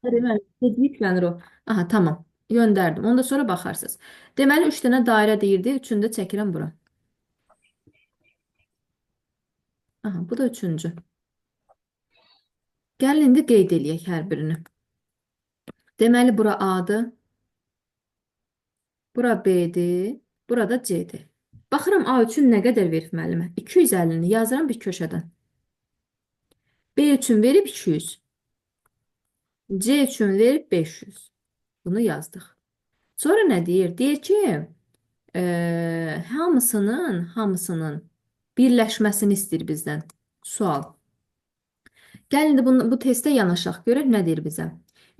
Deməli, necə yüklənir o? Aha, tamam. Göndərdim. Onda sonra baxarsınız. Deməli, 3 dənə dairə deyirdi. Üçünü də çəkirəm bura. Aha, bu da üçüncü. Gəlin indi qeyd eləyək hər birini. Deməli, bura A'dır. Bura B'dir. Burada C'dir. Baxıram A üçün nə qədər verib müəllimə? 250-ni yazıram bir köşədən. B üçün verib 200. C üçün verib 500. Bunu yazdıq. Sonra nə deyir? Deyir ki, hamısının birləşməsini istəyir bizdən. Sual. Gəlin indi bu testə yanaşaq. Görək nə deyir bizə.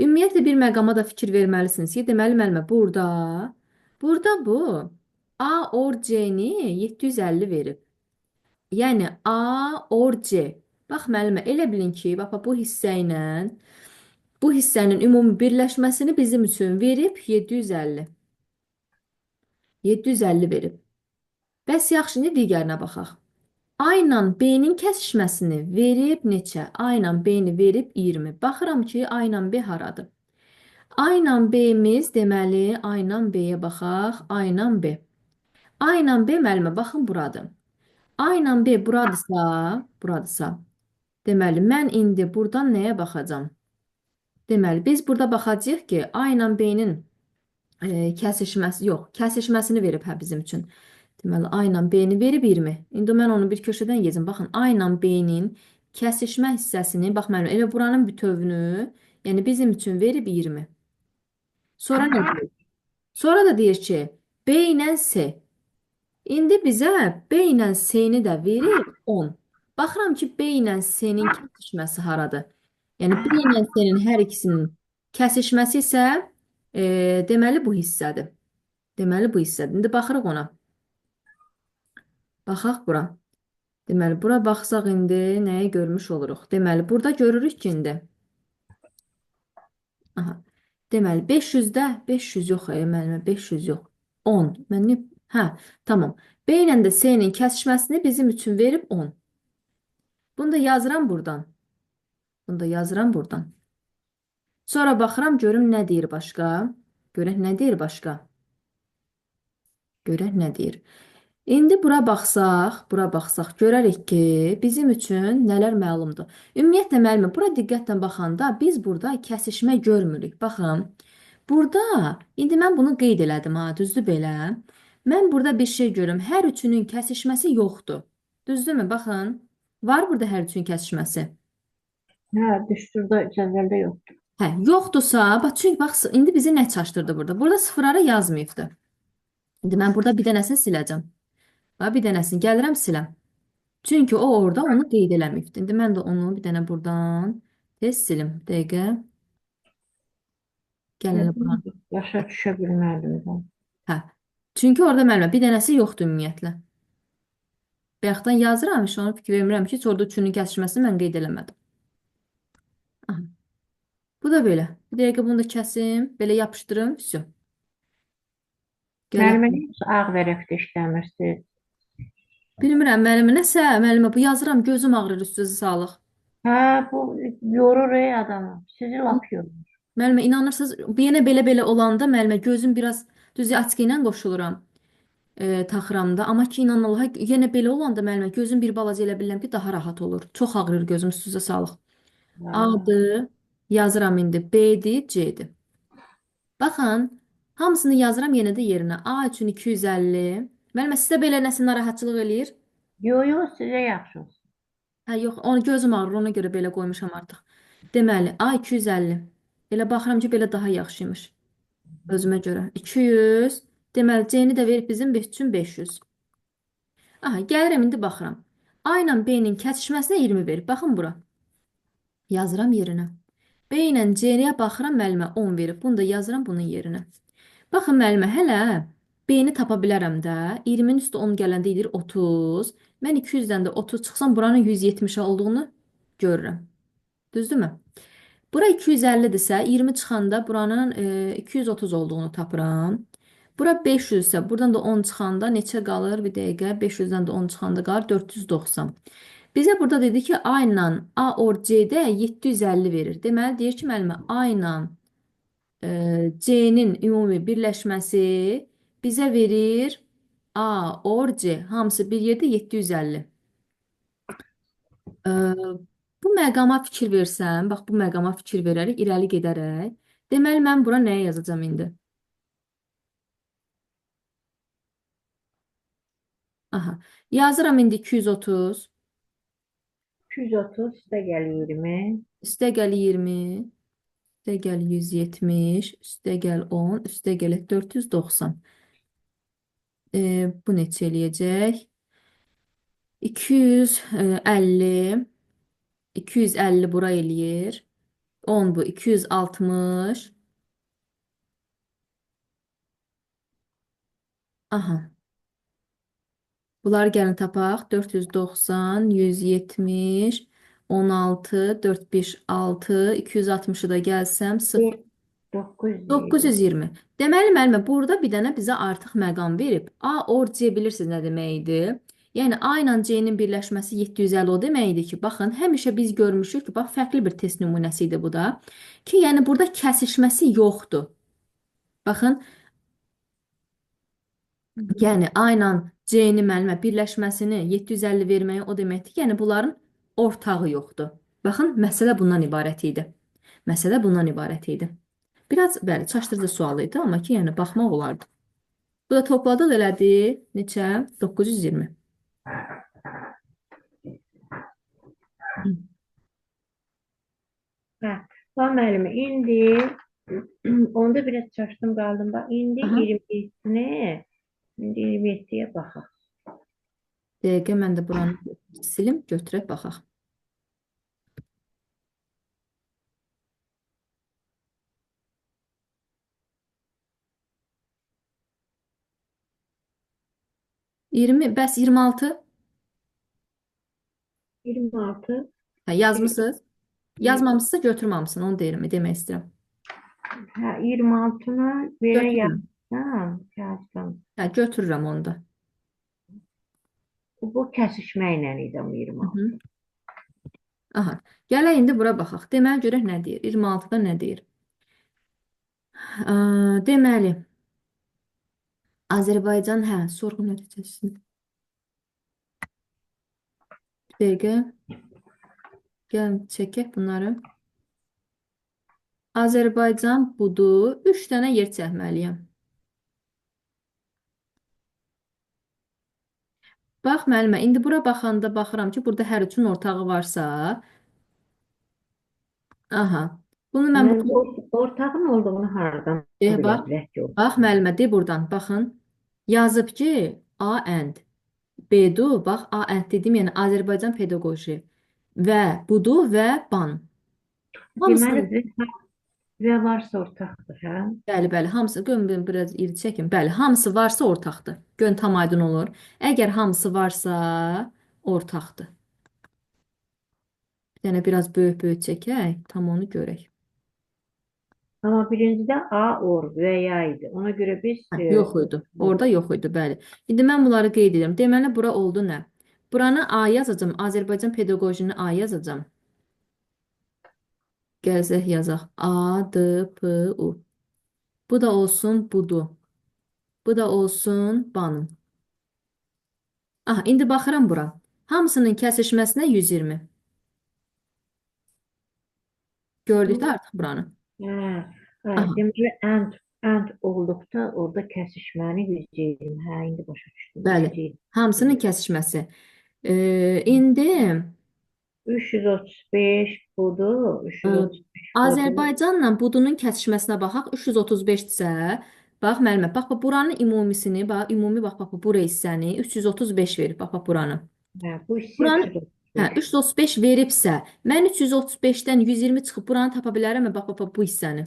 Ümumiyyətlə bir məqama da fikir verməlisiniz ki, deməli müəllimə burada bu A or C-ni 750 verib. Yəni A or C. Bax müəllimə, elə bilin ki, bax bu hissə ilə bu hissənin ümumi birləşməsini bizim üçün verib 750. 750 verib. Bəs yaxşı, indi digərinə baxaq. A ilə B-nin kəsişməsini verib neçə? A ilə B-ni verib 20. Baxıram ki, A ilə B haradır? A ilə B-miz, deməli, A ilə B-yə baxaq. A ilə B. A ilə B müəllimə, baxın buradır. A ilə B buradırsa, deməli, mən indi buradan nəyə baxacam? Deməli, biz burada baxacağıq ki, A ilə B-nin kəsişməsini verib bizim üçün. Deməli, A ilə B-ni verib 20. İndi mən onu bir köşədən yeyəcəm. Baxın, A ilə B-nin kəsişmə hissəsini, bax mənim elə buranın bütövünü, yəni bizim üçün verib 20. Sonra nə deyir? Sonra da deyir ki, B ilə S. İndi bizə B ilə S-ni də verir 10. Baxıram ki, B ilə S-nin kəsişməsi haradır? Yəni B ilə S-nin hər ikisinin kəsişməsi isə deməli bu hissədir. Deməli bu hissədir. İndi baxırıq ona. Baxaq bura. Deməli, bura baxsaq indi nəyi görmüş oluruq? Deməli, burada görürük ki, indi. Aha. Deməli, 500-də 500 yox, müəllimə, 500 yox. 10. Mən ne? Hə, tamam. B ilə də S-nin kəsişməsini bizim üçün verib 10. Bunu da yazıram buradan. Bunu da yazıram buradan. Sonra baxıram, görüm nə deyir başqa. Görək nə deyir başqa. Görək nə deyir. İndi bura baxsaq görərik ki, bizim üçün nələr məlumdur. Ümumiyyətlə müəllimə, bura diqqətlə baxanda biz burada kəsişmə görmürük. Baxın, burada indi mən bunu qeyd elədim ha, düzdür belə. Mən burada bir şey görüm. Hər üçünün kəsişməsi yoxdur. Düzdürmü? Baxın, var burada hər üçünün kəsişməsi. Hə, düsturda cədvəldə yoxdur. Hə, yoxdursa, bax çünki bax indi bizi nə çaşdırdı burada? Burada sıfırları yazmayıbdı. İndi mən burada bir dənəsini siləcəm. Bax bir dənəsini gəlirəm siləm. Çünki o orada onu qeyd eləməyibdi. İndi mən də onu bir dənə buradan tez silim. Dəqiqə. Gəlin elə bura. Başa düşə bilmədim ben. Hə. Çünki orada müəllimə bir dənəsi yoxdur ümumiyyətlə. Bayaqdan yazıram, heç onu fikir vermirəm ki, orada üçünün kəsişməsini mən qeyd eləmədim. Aha. Bu da belə. Bir dəqiqə bunu da kəsim. Belə yapışdırım. Vəsə. Gəlin. Müəllimə niyə ağ vərəqdə işləmirsiniz? Bilmirəm müəllimə nəsə, müəllimə bu yazıram, gözüm ağrır üstünüzə sağlıq. Hə, bu yorur ey adamı. Sizi lap yorur. Müəllimə inanırsınız, bir yenə belə olanda müəllimə gözüm biraz düzü açıq ilə qoşuluram. Taxıramda. Amma ki, inan Allaha, yenə belə olanda müəllimə gözüm bir balaca elə bilirəm ki, daha rahat olur. Çox ağrır gözüm, üstünüzə sağlıq. Hə. A-dır, yazıram indi. B-dir, C-dir. Baxın, hamısını yazıram yenə də yerinə. A üçün 250. Müəllimə, sizə belə nəsə narahatçılıq eləyir? Yo, yo, sizə yaxşı olsun. Hə, yox, onu gözüm ağrır, ona görə belə qoymuşam artıq. Deməli, A 250. Elə baxıram ki, belə daha yaxşıymış. Özümə görə. 200. Deməli, C-ni də verib bizim 5 üçün 500. Aha, gəlirəm indi baxıram. A ilə B-nin kəsişməsinə 20 verib. Baxın bura. Yazıram yerinə. B ilə C-niyə baxıram, müəllimə 10 verib. Bunu da yazıram bunun yerinə. Baxın müəllimə, hələ B-ni tapa bilərəm də. 20-nin üstü 10 gələndə edir 30. Mən 200-dən də 30 çıxsam buranın 170 olduğunu görürəm. Düzdürmü? Bura 250-dirsə 20 çıxanda buranın 230 olduğunu tapıram. Bura 500 isə buradan da 10 çıxanda neçə qalır? Bir dəqiqə. 500-dən də 10 çıxanda qalır 490. Bizə burada dedi ki, A ilə A or C-də 750 verir. Deməli, deyir ki, müəllimə, A ilə C-nin ümumi birləşməsi bizə verir A or C. Hamısı bir yerdə 750. E, Bu məqama fikir versəm, bax bu məqama fikir verərək, irəli gedərək. Deməli, mən bura nəyə yazacağam indi? Aha. Yazıram indi 230. 230 üstə gəl 20. Üstə gəl 20. Üstə gəl 170. Üstə gəl 10. Üstə gəl 490. Bu neçə eləyəcək? 250. 250 bura eləyir. 10 bu 260. Aha. Bunları gəlin tapaq. 490, 170, 16, 4, 5, 6, 260'ı da gəlsəm 0. 920. 920. Deməli, müəllimə, burada bir dənə bizə artıq məqam verib. A or C bilirsiniz nə demək idi? Yəni A ilə C-nin birləşməsi 750 o demək idi ki, baxın, həmişə biz görmüşük ki, bax, fərqli bir test nümunəsi idi bu da. Ki, yəni burada kəsişməsi yoxdur. Baxın, Hı hı. yəni A ilə C-nin müəllimə birləşməsini 750 verməyi o deməkdir ki, yəni bunların ortağı yoxdur. Baxın, məsələ bundan ibarət idi. Məsələ bundan ibarət idi. Biraz, bəli, çaşdırıcı sual idi, amma ki, yəni baxmaq olardı. Bu da topladıq elədi. Neçə? 920. Hə, bax müəllimə, indi onda biraz çaşdım qaldım. Bax, indi Aha. 27-ni, indi 27-yə baxaq. Dəqiqə mən də buranı silim, götürək baxaq. Bəs 26? 26. Hə, yazmısınız? Yazmamısınızsa götürməmsin, onu deyirəm, demək istəyirəm. Hə, 26-nı belə Götürürəm. yazdım. Hə, götürürəm onu da. Bu kəsişmə ilə idi o Hı 26. -hı. Aha. Gələk indi bura baxaq. Deməli, görək nə deyir? 26-da nə deyir? Deməli, Azərbaycan, hə, sorğu nəticəsi. Dəqiqə, gəlin çəkək bunları. Azərbaycan budur. 3 dənə yer çəkməliyəm. Bax, müəllimə, indi bura baxanda baxıram ki, burada hər üçün ortağı varsa, aha, bunu mən Mən bu, ortağın olduğunu haradan bilə bax, bilək ki, bax, ortaq. müəllimə, de buradan, baxın, yazıb ki, A and, B-dur, bax, A and dedim, yəni Azərbaycan pedaqoji və budur və ban. Deməli, Hamısını, və varsa ortaqdır, hə? bəli, bəli, hamısı, görün, biraz iri çəkin, bəli, hamısı varsa ortaqdır. Görün, tam aydın olur. Əgər hamısı varsa, ortaqdır. Bir dənə biraz böyük-böyük çəkək, tam onu görək. Amma birincidə A or və ya idi. Ona görə biz Hə, yox idi. Orada yox idi, bəli. İndi mən bunları qeyd edirəm. Deməli, bura oldu nə? Buranı A yazacağım. Azərbaycan pedaqojini A yazacağım. Gəzək yazaq. A, D, P, U. Bu da olsun budur. Bu da olsun banım. Aha, indi baxıram bura. Hamısının kəsişməsinə 120. Gördük də artıq buranı. hə, hə, Aha, deməli and olduqda orada kəsişməni 120. Hə, indi başa düşdüm. bəli. Hamısının kəsişməsi. İndi 335 budur, Ə, 335 budur. Azərbaycanla budunun kəsişməsinə baxaq. 335-dirsə, bax müəllimə, bax buranın ümumisini, bax ümumi bax bura hissəni 335 verir. Bax buranı. Hə, bu isə Buranı 335. 335 veribsə, mən 335-dən 120 çıxıb buranı tapa bilərəmmi? Bax bu hissəni.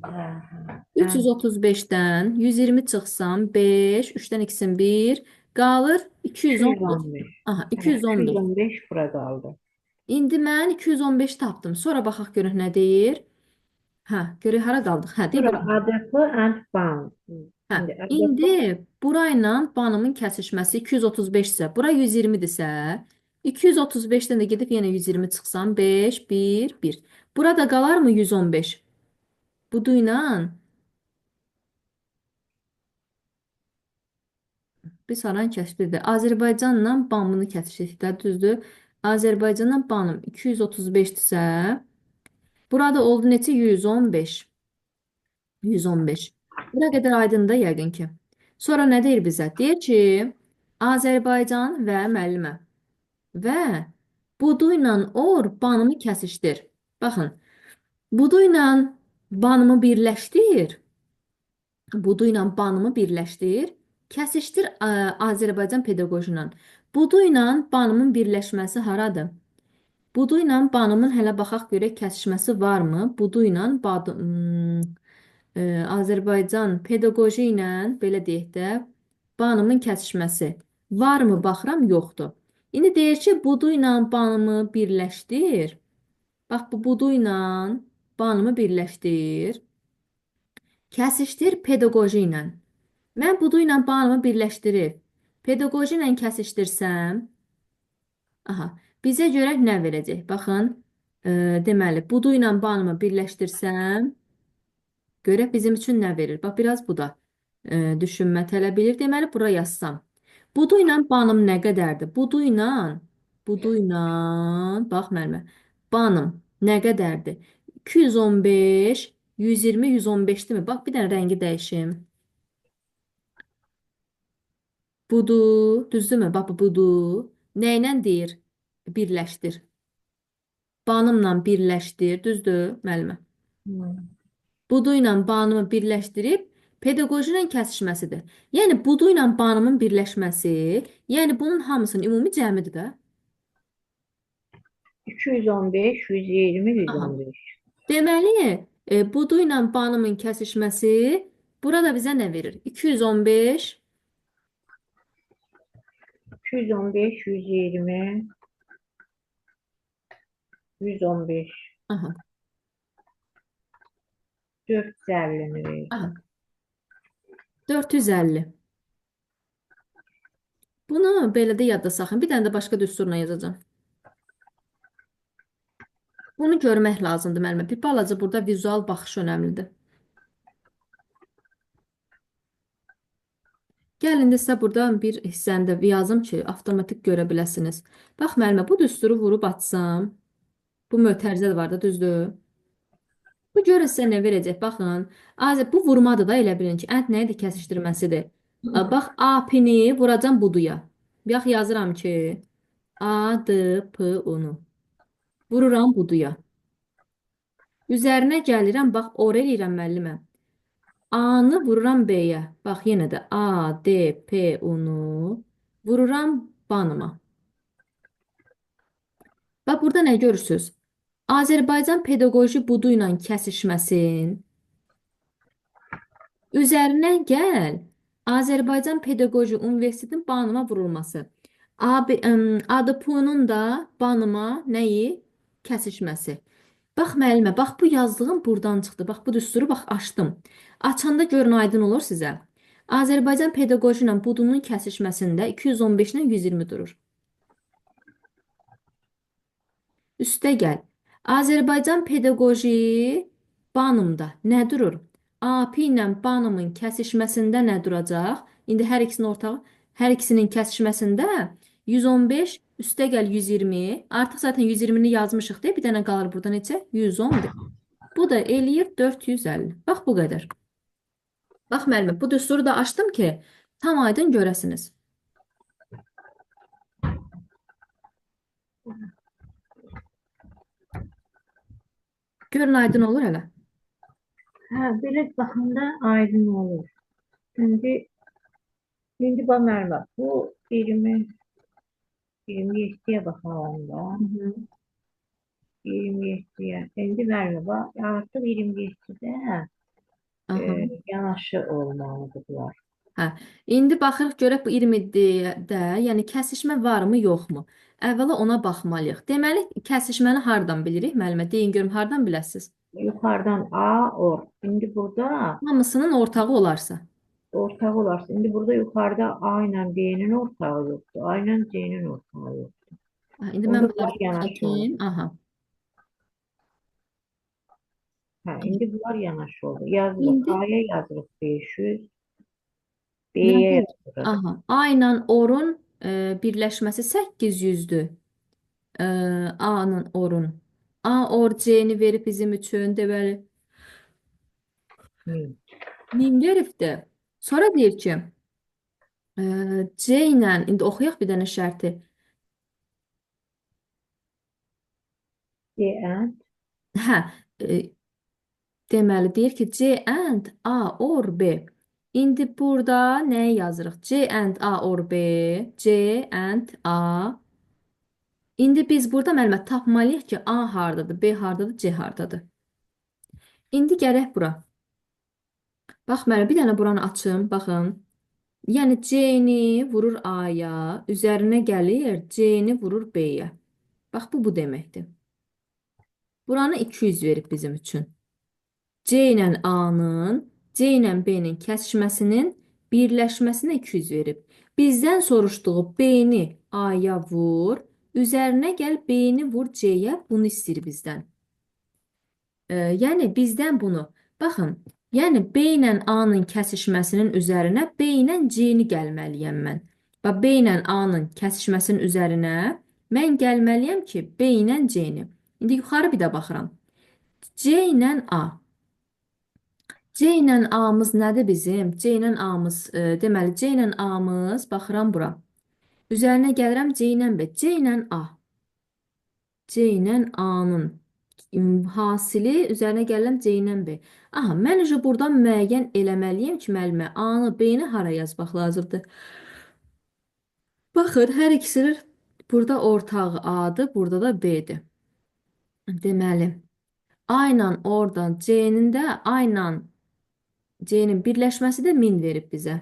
Hə, hə. And 335-dən 120 çıxsam 5, 3-dən ikisini 1, qalır 210. 215. Aha, Hə, 210-dur. 215 bura qaldı. İndi mən 215 tapdım. Sonra baxaq görək nə deyir. Hə, görək hara qaldıq. Hə, deyir Bura bura. ADP and bound. Hə, İndi ADP indi burayla banımın kəsişməsi 235-dirsə, bura 120-dirsə, 235-dən də gedib yenə 120 çıxsam 5, 1, 1. Burada qalarmı 115? Buduyla biz haran kəsdirdi. Azərbaycanla Bamını kəsirdik də, düzdür? Azərbaycanla Banım 235-dirsə, burada oldu neçə? 115. 115. Bura qədər aydındır yəqin ki. Sonra nə deyir bizə? Deyir ki, Azərbaycan və müəllimə və buduyla or banımı kəsişdir. Baxın, buduyla banımı birləşdir. Buduyla banımı birləşdir. Kəsişdir Azərbaycan pedaqoji ilə. Buduyla banımın birləşməsi haradır? Buduyla banımın hələ baxaq görək kəsişməsi varmı? Buduyla Azərbaycan pedaqoji ilə belə deyək də banımın kəsişməsi varmı? Baxıram, yoxdur. İndi deyir ki, buduyla banımı birləşdir. Bax, bu buduyla banımı birləşdir. Kəsişdir pedaqoji ilə. Mən budu ilə banımı birləşdirib pedaqoji ilə kəsişdirsəm, aha, bizə görə nə verəcək? Baxın, deməli, budu ilə banımı birləşdirsəm, görə bizim üçün nə verir? Bax, biraz bu da düşünmə tələb edir. Deməli, bura yazsam. Budu ilə banım nə qədərdir? Budu ilə, bax müəllimə, banım nə qədərdir? 215, 120, 115-dirmi? Bax, bir dənə rəngi dəyişim. Budu, düzdürmü? Bax, budu. Nə ilə deyir? Birləşdir. Banımla birləşdir, düzdür, müəllimə? Hmm. Budu ilə banımı birləşdirib pedaqoji ilə kəsişməsidir. Yəni budu ilə banımın birləşməsi, yəni bunun hamısının ümumi cəmidir də. 215, 120, Aha. 115. Deməli, budu ilə banımın kəsişməsi burada bizə nə verir? 215, 215, 120, 115. aha, 450'ni aha, verdi. 450. Bunu belə də yadda saxlayın. Bir dənə də başqa düsturla yazacağım. Bunu görmək lazımdır müəllimə. Bir balaca burada vizual baxış önəmlidir. Gəlin də sizə burada bir hissəni də yazım ki, avtomatik görə biləsiniz. Bax müəllimə, bu düsturu vurub açsam, bu mötərizə də var da, düzdür? Bu görə sizə nə verəcək? Baxın, bu vurmadır da, elə bilin ki, ənd nədir? Kəsişdirməsidir. Bax, AP'ni vuracam buduya. Bax, yazıram ki, A, D, P, U-nu. Vururam buduya. Üzərinə gəlirəm, bax, or eləyirəm müəllimə. A-nı vururam B-yə. Bax, yenə də A, D, P, U-nu vururam banıma. Bax, burada nə görürsünüz? Azərbaycan pedaqoji budu ilə kəsişməsin. Üzərinə gəl. Azərbaycan Pedaqoji Universitetinin banıma vurulması. ADP-nun da banıma nəyi? Kəsişməsi. Bax müəllimə, bax bu yazdığım buradan çıxdı. Bax bu düsturu bax açdım. Açanda görün aydın olur sizə. Azərbaycan pedaqoji ilə budunun kəsişməsində 215 ilə 120 durur. Üstə gəl. Azərbaycan pedaqoji banımda nə durur? AP ilə banımın kəsişməsində nə duracaq? İndi hər ikisinin kəsişməsində 115 üstə gəl 120. Artıq zaten 120-ni yazmışıq deyə bir dənə qalır burada neçə? 111. Bu da eləyir 450. Bax bu qədər. Bax müəllimə, bu düsturu da açdım ki, tam aydın görəsiniz. Görün aydın olur hələ. Hə, belə baxanda aydın olur. İndi bax Mərva, bu 27'ye bakalım da. Hı -hı. 27'ye. İndi Mərva, bax, artıq 27'də Aha. yanaşı olmalıdır bunlar. Hə. İndi baxırıq görək bu 20-də, yəni kəsişmə varmı, yoxmu? Əvvəla ona baxmalıyıq. Deməli, kəsişməni hardan bilirik? Müəllimə, deyin görüm hardan biləsiniz? Yukarıdan A, or. İndi burada Hamısının ortağı olarsa. ortağı olarsa. İndi burada yukarıda A ile B'nin ortağı yoktu. A ile C'nin ortağı yoktu. Ha, indi mən Onda bunları bunlar yanaşı olur. çəkim. Aha. Ha, indi bunlar yanaşı olur. Yazırıq. İndi A'ya yazırıq 500. B'ye nədir? yazırıq. Aha. A ilə orun birləşməsi 800-dür. E, A-nın orun. A or C-ni verib bizim üçün deməli 1000. 1000 veribdir. Sonra deyir ki, C ilə indi oxuyaq bir dənə şərti. C and Hə, e, deməli deyir ki, C and A or B. İndi burada nəyi yazırıq? C and A or B, C and A. İndi biz burada məlumat tapmalıyıq ki, A hardadır, B hardadır, C hardadır. İndi gərək bura. Bax, mənə bir dənə buranı açım, baxın. Yəni C-ni vurur A-ya, üzərinə gəlir, C-ni vurur B-yə. Bax, bu deməkdir. Buranı 200 verib bizim üçün. C ilə A-nın, C ilə B-nin kəsişməsinin birləşməsinə 200 verib. Bizdən soruşduğu B-ni A-ya vur, üzərinə gəl B-ni vur C-yə, bunu istəyir bizdən. Yəni bizdən bunu, baxın, yəni B ilə A-nın kəsişməsinin üzərinə B ilə C-ni gəlməliyəm mən. Bax, B ilə A-nın kəsişməsinin üzərinə mən gəlməliyəm ki, B ilə C-ni. İndi yuxarı bir də baxıram. C ilə A. C ilə A-mız nədir bizim? C ilə A-mız, deməli C ilə A-mız, baxıram bura. Üzərinə gəlirəm C ilə B. C ilə A. C ilə A-nın hasili üzərinə gəlirəm C ilə B. Aha, mən уже buradan müəyyən eləməliyəm ki, müəllimə A-nı, B-ni hara yazmaq lazımdır. Baxın, hər ikisinin burada ortağı A-dır, burada da B-dir. Deməli, A ilə oradan C-nin də A ilə C-nin birləşməsi də 1000 verib bizə.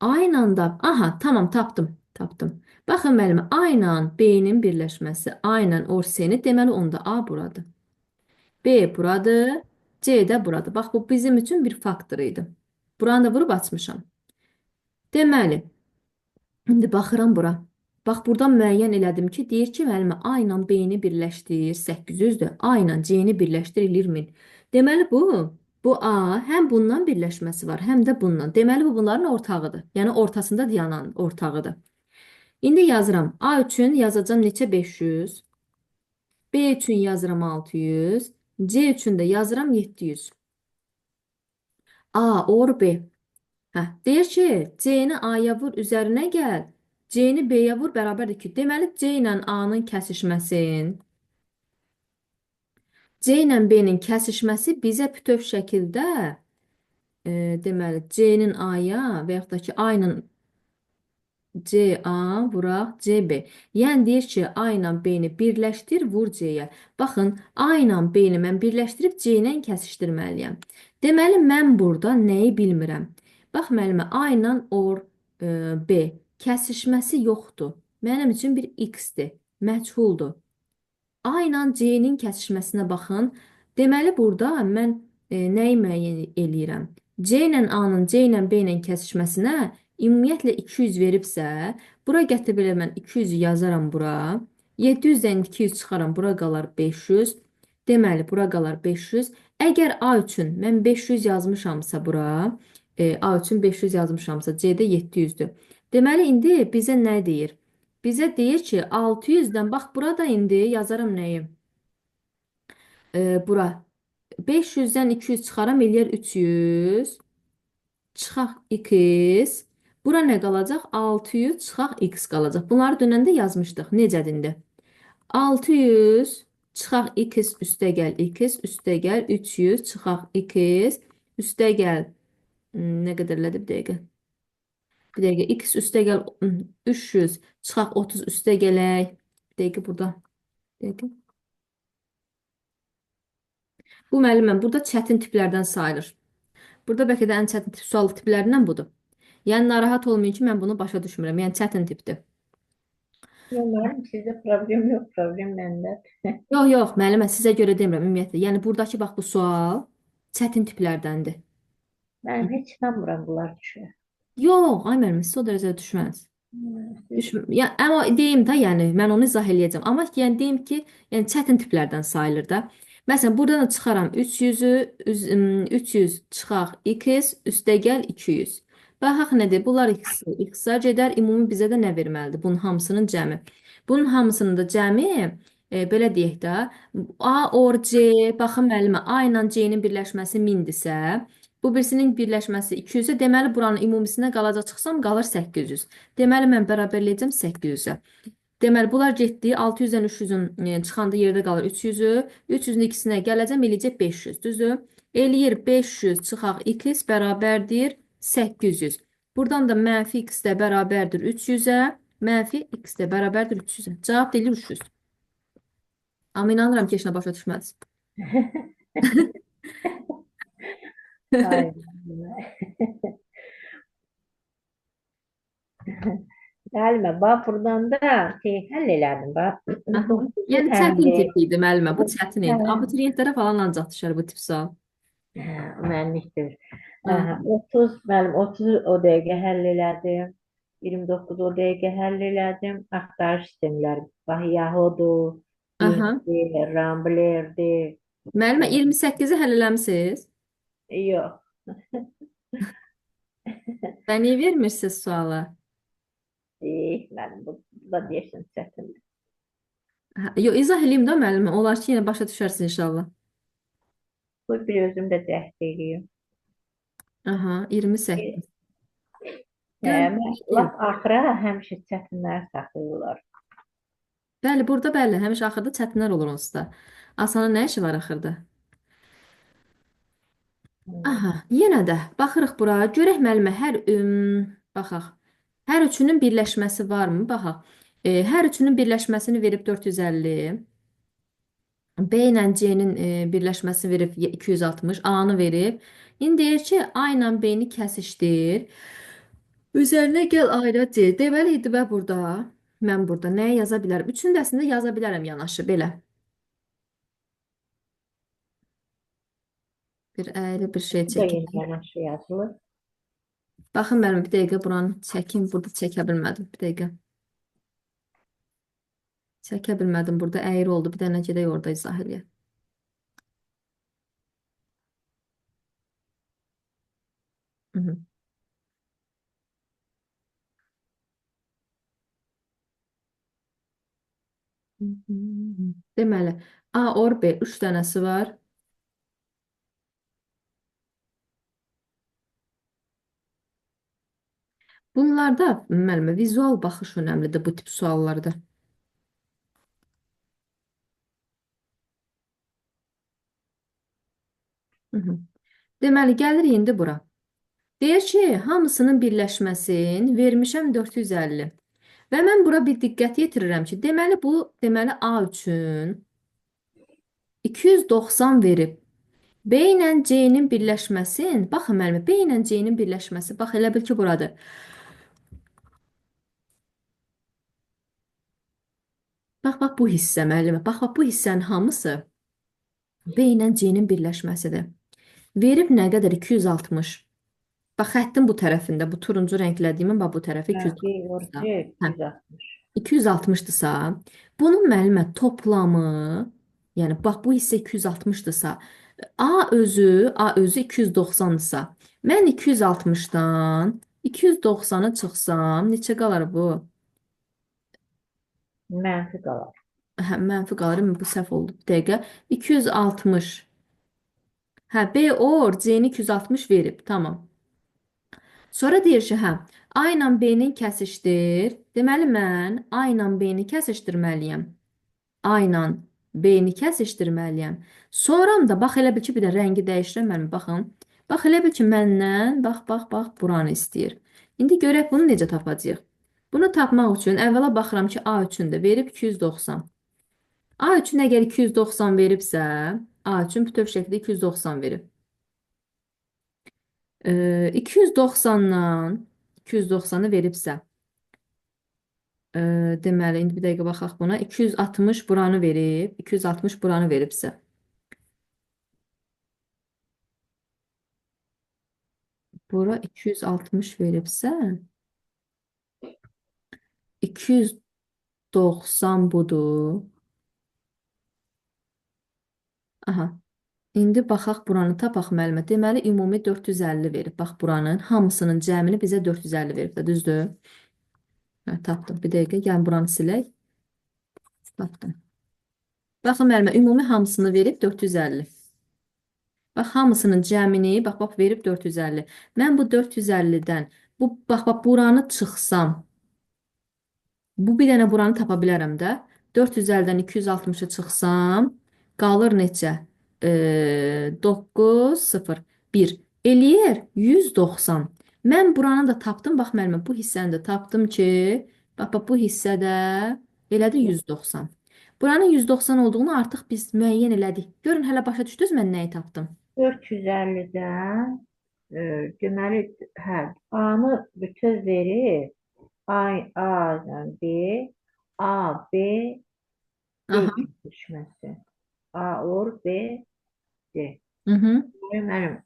Aynı anda, aha tamam tapdım, tapdım. Baxın müəllimə, A ilə B-nin birləşməsi, A ilə orsini, deməli onda A buradır. B buradır, C də buradır. Bax, bu bizim üçün bir faktor idi. Buranı da vurub açmışam. Deməli, indi baxıram bura. Bax, buradan müəyyən elədim ki, deyir ki, müəllimə, A ilə B-ni birləşdir, 800-dür. A ilə C-ni birləşdir, 20. Deməli, bu A həm bundan birləşməsi var, həm də bundan. Deməli, bu bunların ortağıdır. Yəni, ortasında dayanan ortağıdır. İndi yazıram. A üçün yazacağım neçə 500. B üçün yazıram 600. C üçün də yazıram 700. A or B. Hə, deyir ki, C-ni A-ya vur, üzərinə gəl. C-ni B-yə vur, bərabərdir ki, deməli C ilə A-nın kəsişməsin. C ilə B-nin kəsişməsi bizə bütöv şəkildə, deməli, C-nin A-ya və yaxud da ki, A ilə CA vuraq CB. Yəni deyir ki, A ilə B-ni birləşdir, vur C-yə. Baxın, A ilə B-ni mən birləşdirib C ilə kəsişdirməliyəm. Deməli, mən burada nəyi bilmirəm? Bax, müəllimə, A ilə or B kəsişməsi yoxdur. Mənim üçün bir X-dir, məchuldur. A ilə C-nin kəsişməsinə baxın. Deməli, burada mən nəyi müəyyən eləyirəm? C ilə A-nın C ilə B ilə kəsişməsinə ümumiyyətlə 200 veribsə, bura gətirib elə mən 200 yazaram bura. 700-dən 200 çıxaram, bura qalar 500. Deməli, bura qalar 500. Əgər A üçün mən 500 yazmışamsa bura, A üçün 500 yazmışamsa, C-də 700-dür. Deməli, indi bizə nə deyir? Bizə deyir ki, 600-dən, bax, burada indi yazaram nəyi? Bura. 500-dən 200 çıxaram, eləyər 300. Çıxaq x. Bura nə qalacaq? 600 çıxaq x qalacaq. Bunları dönəndə yazmışdıq. Necədir indi? 600 çıxaq x üstə gəl x üstə gəl 300 çıxaq x üstə gəl nə qədərlədir bir dəqiqə. Bir dəqiqə x üstə gəl 300 çıxaq 30 üstə gələk. Bir dəqiqə burada. Bir dəqiqə. Bu müəlliməm burada çətin tiplərdən sayılır. Burada bəlkə də ən çətin sual tiplərindən budur. Yəni narahat olmayın ki, mən bunu başa düşmürəm. Yəni çətin tipdir. Umarım sizde problem yok. Problem bende. Yox, yox, müəllimə sizə görə demirəm ümumiyyətlə. Yəni buradakı bax bu sual çətin tiplərdəndir. Ben hiç sanmıyorum bunlar düşüyor. Yox, ay müəllimə, siz o dərəcədə düşməz. Düşün, yəni, amma deyim də, yəni mən onu izah eləyəcəm. Amma yəni deyim ki, yəni çətin tiplərdən sayılır da. Məsələn, buradan da çıxaram 300-ü, 300 çıxaq x üstə gəl 200. Baxaq nədir? Bunlar x-a gedər. Ümumi bizə də nə verməlidir? Bunun hamısının cəmi. Bunun hamısının da cəmi belə deyək də, A or C, baxın müəllimə, A ilə C-nin birləşməsi 1000-dirsə, bu birisinin birləşməsi 200-ə, deməli buranın ümumisinə qalacaq çıxsam qalır 800. Deməli mən bərabərləyəcəm 800-ə. Deməli bunlar getdi. 600-dən 300-ün çıxanda yerdə qalır 300-ü. 300-ün ikisinə gələcəm eləyəcək 500. Düzdür? Eləyir 500 çıxaq x bərabərdir 800. Buradan da mənfi x də bərabərdir 300-ə. Mənfi x də bərabərdir 300-ə. Cavab deyilir 300. Amma inanıram ki, heç nə başa düşmədiniz. Ay. Gəlmə, bax buradan da şey həll elədim, bax. Aha. 9-u Yəni çətin 50. tip idi müəllimə. Bu çətin Hə, idi. Abituriyentlərə falan ancaq düşər bu tip sual. hə, mənlikdir. Aha. 30, mənim 30 o dəqiqə həll elədim. 29 o dəqiqə həll elədim. Axtarış sistemləri. Bax, Yahoo-dur, Aha. Bing'dir, Rambler'dir. Müəllimə 28-i həll eləmisiniz? Yox. Və niyə vermirsiniz sualı? Mənim bu da deyəsən çətindir. Hə, yo, izah eləyim də müəllimə. Olar ki, yenə başa düşərsiniz inşallah. Bu bir özüm də cəhd eləyim. Aha, 28. Mən Gəlin. lap axıra həmişə çətinləri saxlayırlar. Bəli, burada bəli. Həmişə axırda çətinlər olur onsuz da. Asana nə işi var axırda? Hmm. Aha, yenə də baxırıq bura. Görək müəllimə baxaq. Hər üçünün birləşməsi varmı? Baxaq. Hər üçünün birləşməsini verib 450. B ilə C-nin birləşməsi verib 260. A-nı verib. İndi deyir ki, A ilə B-ni kəsişdir. Üzərinə gəl ayra C. Deməli idi və burada. Mən burada nəyə yaza bilərəm? Üçünü də əslində yaza bilərəm yanaşı belə. Bir əyri bir şey Bu da çəkim. yeni yanaşı yazılır. Baxın mənim bir dəqiqə buranı çəkim. Burada çəkə bilmədim. Bir dəqiqə. Çəkə bilmədim. Burada əyri oldu. Bir dənə gedək orada izah eləyək. Mhm. Deməli, A or B 3 dənəsi var. Bunlarda müəllimə vizual baxış önəmlidir bu tip suallarda. Mhm. Deməli, gəlir indi bura. Deyir ki, hamısının birləşməsin vermişəm 450. Və mən bura bir diqqət yetirirəm ki, deməli A üçün 290 verib. B ilə C-nin birləşməsin, baxın müəllimə, B ilə C-nin birləşməsi, bax elə bil ki, buradır. Bax bu hissə müəllimə, bax bu hissənin hamısı B ilə C-nin birləşməsidir. Verib nə qədər? 260. Bax xəttin bu tərəfində, bu turuncu rənglədiyimin bax bu tərəfi B 260-dırsa. vurcu Hə, 160. 260-dırsa, bunun müəllimə toplamı, yəni bax bu hissə 260-dırsa, A özü 290-dırsa, mən 260-dan 290-ı çıxsam, neçə qalır bu? Mənfi qalar. Hə, mənfi qalır, bu səhv oldu. Bir dəqiqə. 260. Hə, B or C-ni 260 verib. Tamam. Sonra deyir ki, hə, A ilə B-nin kəsişdir. Deməli mən A ilə B-ni kəsişdirməliyəm. A ilə B-ni kəsişdirməliyəm. Sonra da bax elə bil ki, bir də rəngi dəyişirəm mən, baxın. Bax elə bil ki, məndən bax buranı istəyir. İndi görək bunu necə tapacağıq. Bunu tapmaq üçün əvvəla baxıram ki, A üçün də verib 290. A üçün əgər 290 veribsə, A üçün bütöv şəkildə 290 verib. 290-dan 290-ı veribsə, deməli, indi bir dəqiqə baxaq buna. 260 buranı verib, 260 buranı veribsə. Bura 260 veribsə, 290 budur. Aha. İndi baxaq buranı tapaq müəllimə. Deməli ümumi 450 verib. Bax buranın hamısının cəmini bizə 450 verib də, düzdür? Hə, tapdım. Bir dəqiqə, yəni buranı silək. Tapdım. Baxın müəllimə, ümumi hamısını verib 450. Bax hamısının cəmini bax verib 450. Mən bu 450-dən bax buranı çıxsam, bu bir dənə buranı tapa bilərəm də. 450-dən 260-ı çıxsam, qalır neçə? 9, 0, 1. Eləyər 190. Mən buranı da tapdım. Bax müəllimə, bu hissəni də tapdım ki, bax bu hissədə elədi 190. Buranın 190 olduğunu artıq biz müəyyən elədik. Görün hələ başa düşdünüz mən nəyi tapdım? 450-dən deməli, hə, A-nı bütöv verir. A, yəni B, A, B, D Aha. düşməsi. A, or, B, D. Hı hı. Mənim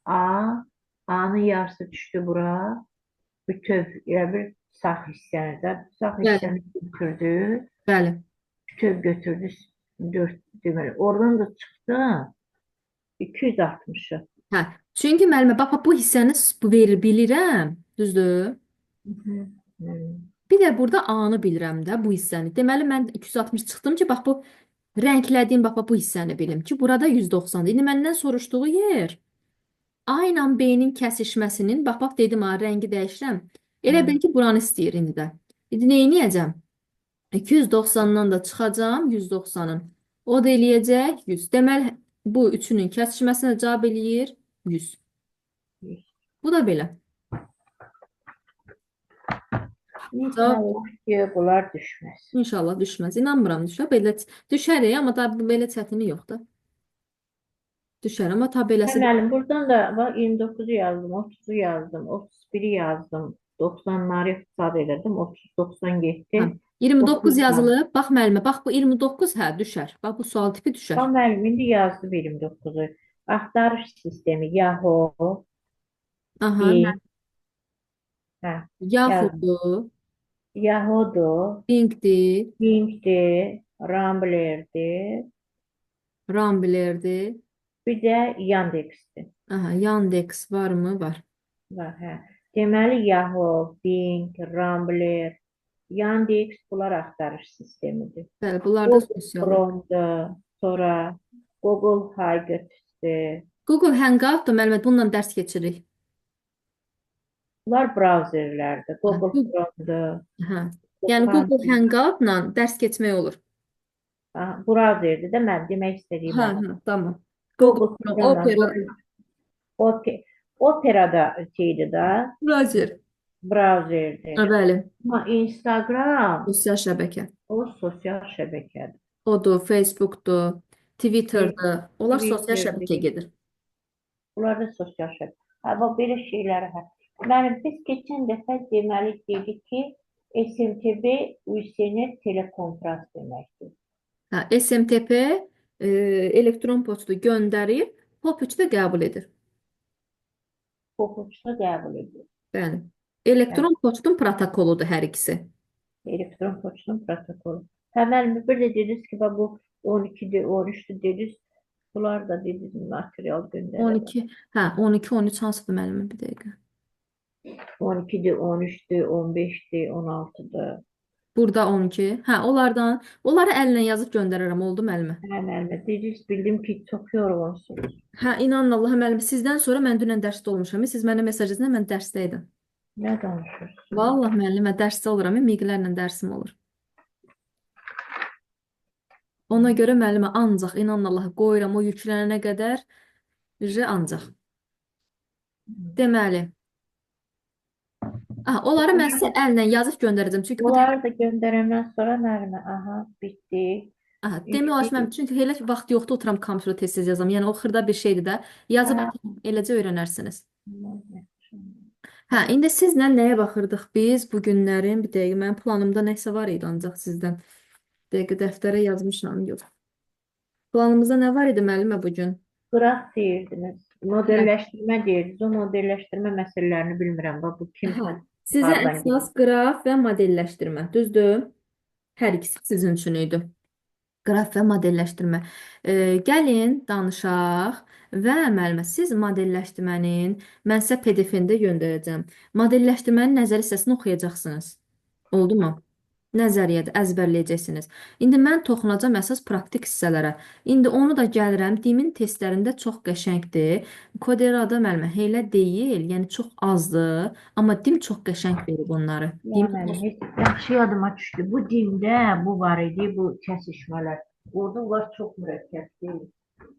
A'nın yarısı düşdü bura. Bütöv, elə bir sağ hissəni də, sağ Bəli, hissəni götürdü. bəli. Bütöv götürdü. 4 deməli. Oradan da çıxdı 260'ı. Hə. Çünki müəllimə, bax bu hissəni bu verir bilirəm, düzdür? Hı hı. Hı. Bir də burada A-nı bilirəm də bu hissəni. Deməli mən 260 çıxdım ki, bax bu rənglədiyim bax bu hissəni bilim ki, burada 190-dır. İndi məndən soruşduğu yer A ilə B-nin kəsişməsinin, bax dedim ha, rəngi dəyişirəm. Elə bil ki, buranı istəyir indi də. İndi nə edəcəm? 290-dan da çıxacağam 190-ın. O da eləyəcək 100. Deməli bu üçünün kəsişməsinə cavab eləyir 100. Bu da belə. Cavab İnşallah ki, bunlar düşməz. inşallah düşməz. İnanmıram düşər. Belə düşərik, amma da belə çətini yoxdur. Düşər, amma ta beləsi Mənim buradan da bax, 29'u yazdım, 30'u yazdım, 31'i yazdım. 90'ları hesab elədim. 30, 90 hə, getdi. 29 9 yazdım. yazılıb. Bax müəllimə, bax bu 29 hə düşər. Bax bu sual tipi düşər. Bax müəllim indi yazdı 29'u. Axtarış sistemi Yahoo, Aha, Bing, hə, yazdım. Yahoo, Yahoo'dur, Bing'dir, Bing'dir, Rambler'dir, Rambler'dir. bir de Yandex'tir. Aha, Yandex var mı? Var. Var, hə. Deməli Yahoo, Bing, Rambler, Yandex bunlar axtarış sistemidir. Bəli, bunlar da Google sosial. Chrome'dur, sonra Google Hangouts'dir. Google Hangout da müəllimə bununla dərs keçirik. Bunlar brauzerlərdir. Hə, Google Chrome'dur. hə. Yəni Google Google Hangouts. Hangout-la dərs keçmək olur. Brauzerdir də mən demək istədiyim Hə, o. hə, tamam. Google Google Chrome, Chrome'dan Opera, Opera'da şeydir da, browser. brauzerdir. Ha, bəli, Ama Instagram sosial şəbəkə. o sosial şəbəkədir. Odur, Facebook'dur, Twitter'dır. Facebook, Onlar sosial Twitter'dir. şəbəkə gedir. Bunlar da sosial şəbəkə. Ha, bu belə şeylər. Hə. Mənim biz keçən dəfə deməli dedik ki, SMTB USNet telekonferans deməkdir. Hə, SMTP elektron poçtu göndərir, POP3 də qəbul edir. Popuçda qəbul edir. Bəli. Yəni, Elektron poçtun protokoludur hər ikisi. elektron poçtunun protokolu. Həmən bir də dediniz ki, bu 12'dir, 13'dür dediniz. Bunlar da dediniz material göndərir. 12, hə, 12, 13 hansıdır müəllimə bir dəqiqə. 12'dir, 13'dür, 15'dir, 16'dır. Burada 12. Hə, onları əllə yazıb göndərərəm, oldu müəllimə. Həmən dediniz, bildim ki, çox yorğunsunuz. Hə, inanın Allah müəllimə, sizdən sonra mən dünən dərsdə olmuşam. Siz mənə mesaj yazın, mən dərsdə idim. Nə danışırsınız? Vallahi müəllimə dərsdə oluram, miqlərlə dərsim olur. Ona görə müəllimə ancaq inanın Allah qoyuram o yüklənənə qədər ancaq. Deməli, onları mən sizə əllə yazıb göndərəcəm. Çünki bu Bunları da göndərəndən sonra müəllimə, aha, bitdi. demək olar ki, mən çünki elə vaxt yoxdur oturam kompüterə tez-tez yazam. Yəni o xırda bir şeydir də. Yazıb Hə. eləcə öyrənərsiniz. Hə, indi sizlə nəyə baxırdıq biz bu günlərin? Bir dəqiqə mənim planımda nəsə var idi ancaq sizdən. Bir dəqiqə dəftərə yazmışam, yox. Planımızda nə var idi müəllimə bu gün? Qıraq deyirdiniz, modelləşdirmə deyirdiniz. O modelləşdirmə məsələlərini bilmirəm. Bu kim? Hə, Sizə Hardan əsas qraf və modelləşdirmə, düzdür? Hər ikisi sizin üçün idi. Qraf və modelləşdirmə. Gəlin, danışaq və müəllimə, siz modelləşdirmənin, mən sizə PDF-ində göndərəcəm. Modelləşdirmənin nəzəri hissəsini oxuyacaqsınız. Oldu mu? Nəzəriyyədə əzbərləyəcəksiniz. İndi mən toxunacağım əsas praktik hissələrə. İndi onu da gəlirəm. Dimin testlərində çox qəşəngdir. Koderada müəllimə elə deyil, yəni çox azdır, amma dim çox qəşəng verir onları. Ya müəllim, heç yaxşı yadıma düşdü. Bu dində bu var idi, bu kəsişmələr. Orada onlar çox mürəkkəb deyil.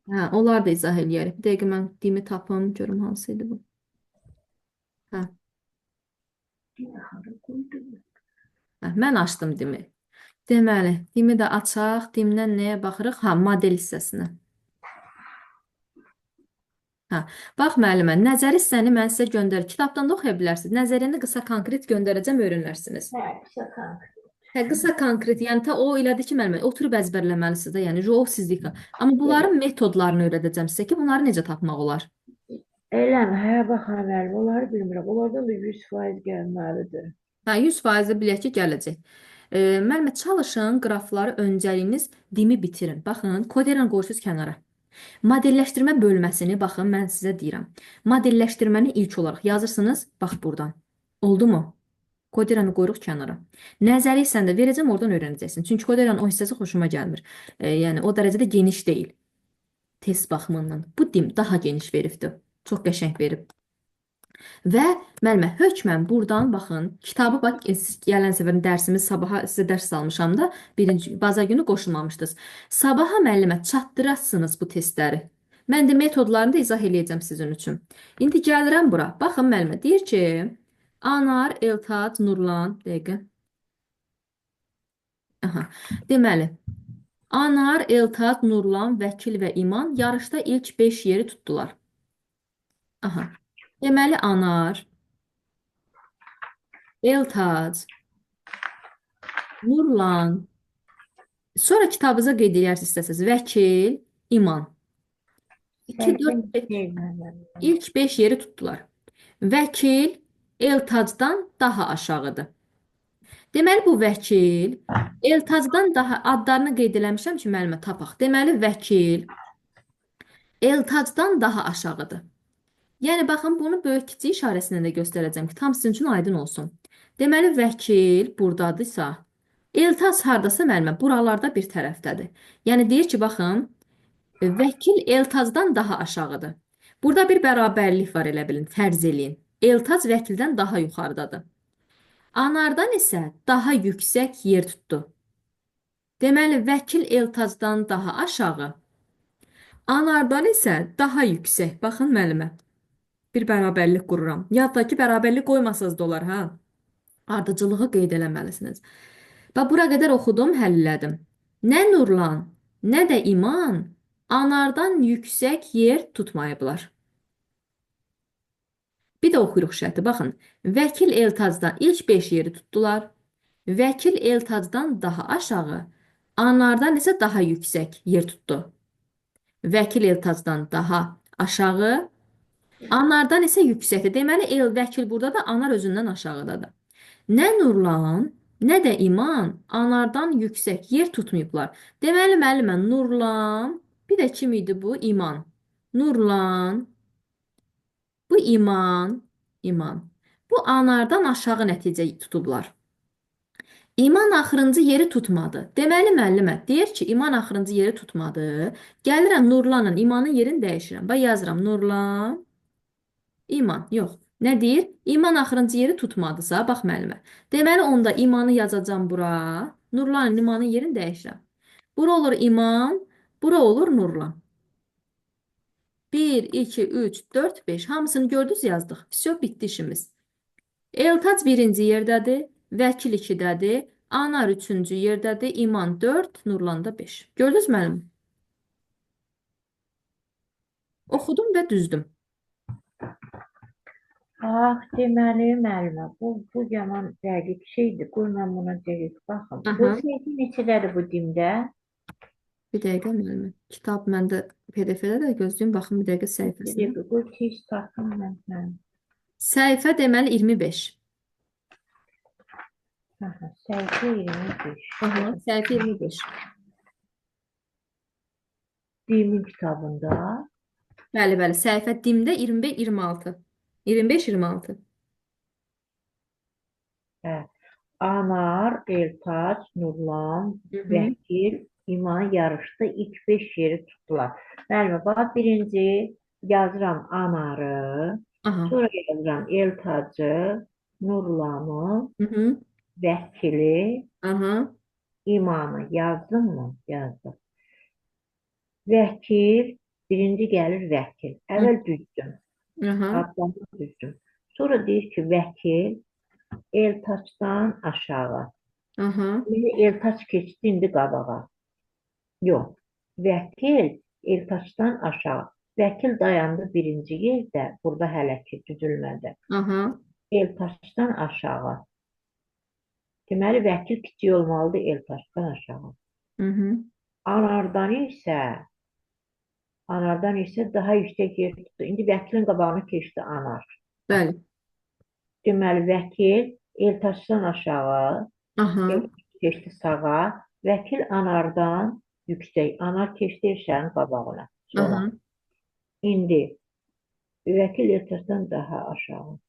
Hə, onlar da izah eləyərək. Bir dəqiqə mən dimi tapım, görüm hansı idi bu. Hə, mən açdım dimi. Deməli, dimi də açaq. Dimdən nəyə baxırıq? Ha, model hissəsinə. Hə, bax müəllimə, nəzəri hissəni mən sizə göndər. Kitabdan da oxuya bilərsiniz. Nəzəriyyəni qısa konkret göndərəcəm, öyrənərsiniz. Hə, qısa konkret. Hə, qısa konkret, yəni ta o elədir ki, müəllimə, oturub əzbərləməlisiniz də, yəni o sizlik. Amma bunların metodlarını öyrədəcəm sizə ki, bunları necə tapmaq olar. Eləmi, hə, baxın müəllim, onları bilmirəm. Onlardan da 100% gəlməlidir. Hə, 100% bilək ki, gələcək. Müəllimə, çalışın, qrafları öncəliyiniz dimi bitirin. Baxın, koderan qoyursunuz kənara. Modelləşdirmə bölməsini, baxın, mən sizə deyirəm. Modelləşdirməni ilk olaraq yazırsınız, bax buradan. Oldu mu? Koderanı qoyuruq kənara. Nəzəri hissəni də verəcəm, oradan öyrənəcəksin. Çünki koderanın o hissəsi xoşuma gəlmir. Yəni, o dərəcədə geniş deyil. Test baxımından. Bu dim daha geniş veribdir. Çox qəşəng verib. Və müəllimə, hökmən buradan baxın, kitabı bax, gələn səfərin dərsimiz sabaha sizə dərs almışam da, bazar günü qoşulmamışdınız. Sabaha müəllimə çatdırasınız bu testləri. Mən də metodlarını da izah eləyəcəm sizin üçün. İndi gəlirəm bura. Baxın müəllimə, deyir ki, Anar, Eltat, Nurlan, dəqiqə. Aha. Deməli, Anar, Eltat, Nurlan, Vəkil və İman yarışda ilk 5 yeri tutdular. Aha. Deməli, Anar, Eltac, Nurlan. Sonra kitabınıza qeyd edərsiniz istəsəniz. Vəkil, İman. 2, 4, 5. İlk 5 yeri tutdular. Vəkil Eltacdan daha aşağıdır. Deməli, bu vəkil Eltacdan daha adlarını qeyd eləmişəm ki, müəllimə tapaq. Deməli, vəkil Eltacdan daha aşağıdır. Yəni, baxın, bunu böyük kiçik işarəsində də göstərəcəm ki, tam sizin üçün aydın olsun. Deməli, vəkil buradadırsa, Eltac hardasa müəllimə, buralarda bir tərəfdədir. Yəni, deyir ki, baxın, vəkil Eltacdan daha aşağıdır. Burada bir bərabərlik var, elə bilin, fərz eləyin. Eltac vəkildən daha yuxarıdadır. Anardan isə daha yüksək yer tutdu. Deməli, vəkil Eltacdan daha aşağı, anardan isə daha yüksək. Baxın, müəllimə. Bir bərabərlik qururam. Yaddakı bərabərlik qoymasanız da olar, hə? Ardıcılığı qeyd eləməlisiniz. Və bura qədər oxudum, həllədim. Nə Nurlan, nə də İman anardan yüksək yer tutmayıblar. Bir də oxuyuruq şərti. Baxın, vəkil Eltacdan ilk 5 yeri tutdular. Vəkil Eltacdan daha aşağı, anardan isə daha yüksək yer tutdu. Vəkil Eltacdan daha aşağı, anardan isə yüksəkdir. Deməli, vəkil burada da anar özündən aşağıdadır. Nə Nurlan, nə də İman anardan yüksək yer tutmayıblar. Deməli, müəllimə, Nurlan, bir də kim idi bu? İman. Nurlan, bu İman, İman. Bu anardan aşağı nəticə tutublar. İman axırıncı yeri tutmadı. Deməli, müəllimə, deyir ki, İman axırıncı yeri tutmadı. Gəlirəm Nurlanla İmanın yerini dəyişirəm. Bax, yazıram Nurlan, İman, yox. Nə deyir? İman axırıncı yeri tutmadısa, bax müəllimə. Deməli, onda İmanı yazacam bura. Nurlan, İmanın yerini dəyişirəm. Bura olur İman, bura olur Nurlan. 1, 2, 3, 4, 5. Hamısını gördünüz, yazdıq. Всё, bitdi işimiz. Eltac birinci yerdədir, Vəkil 2-dədir, Anar 3-cü yerdədir, İman 4, Nurlan da 5. Gördünüz müəllim? Oxudum və düzdüm. Deməli, müəllimə, bu yaman dəqiq şeydir. Qoy mən buna dəqiq baxım. Bu Aha. səhifə neçədədir bu dimdə? Bir dəqiqə müəllimə. Kitab məndə PDF-də də gözləyim, baxım bir dəqiqə Bir səhifəsinə. dəqiqə, qoy tez tapım mən. Səhifə deməli 25. Aha, səhifə 25. Aha, səhifə 25. Dimin kitabında Bəli, bəli. Səhifə dimdə 25, 26. 25, 26. hə, Anar, Eltac, Nurlan, Hı hı. Vəkil, İman yarışdı. İlk 5 yeri tutdular. Müəllimə, bax birinci yazıram Anarı, Aha. sonra yazıram Eltacı, Nurlanı, Hı hı. Vəkili, Aha. İmanı yazdım mı? Yazdım. Vəkil, birinci gəlir vəkil. Hı. Əvvəl düzdüm. Aha. Adlarını düzdüm. Sonra deyir ki, vəkil Eltaçdan aşağı. Aha. Deməli, Eltaç keçdi indi qabağa. Yox. Vəkil Eltaçdan aşağı. Vəkil dayandı birinci yerdə. Burada hələ ki düzülmədi. Aha. Eltaçdan aşağı. Deməli, vəkil kiçik olmalıdır Eltaçdan aşağı. Hı hı. Anardan isə Anardan isə daha yüksək yer tutdu. İndi vəkilin qabağını keçdi Anar. Bəli. Deməli, vəkil Eltaçdan aşağı, Aha. Eltaç keçdi sağa, vəkil Anardan yüksək. Anar keçdi Elşənin qabağına, sola. Aha. İndi vəkil Eltaçdan daha aşağı.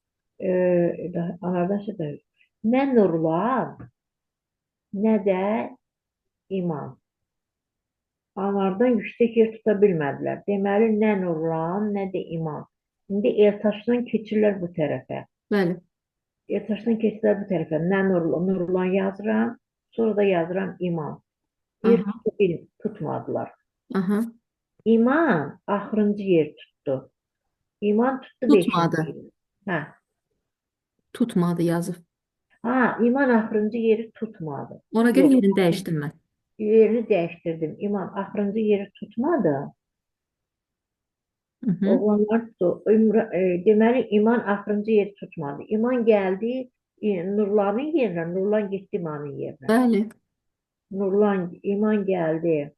Anardan isə daha yüksək. Nə Nurlan, nə də İman. Anardan yüksək yer tuta bilmədilər. Deməli, nə Nurlan, nə də İman. İndi Eltaçdan keçirlər bu tərəfə. Bəli. Ertaşdan keçdilər bu tərəfə. Nə Nurlan, Nurlan yazıram, sonra da yazıram İman. Yer Aha. tutmadılar. Aha. İman axırıncı yer tutdu. İman tutdu 5-ci Tutmadı. yeri. Hə. Tutmadı yazıb. Ha, İman axırıncı yeri tutmadı. Ona görə Yox, yerini dəyişdirmə. yerini dəyişdirdim. İman axırıncı yeri tutmadı. Hı hı. Oğlanlar tutdu. Deməli, İman axırıncı yeri tutmadı. İman gəldi Nurlanın yerinə, Nurlan getdi İmanın yerinə. Bəli. İman gəldi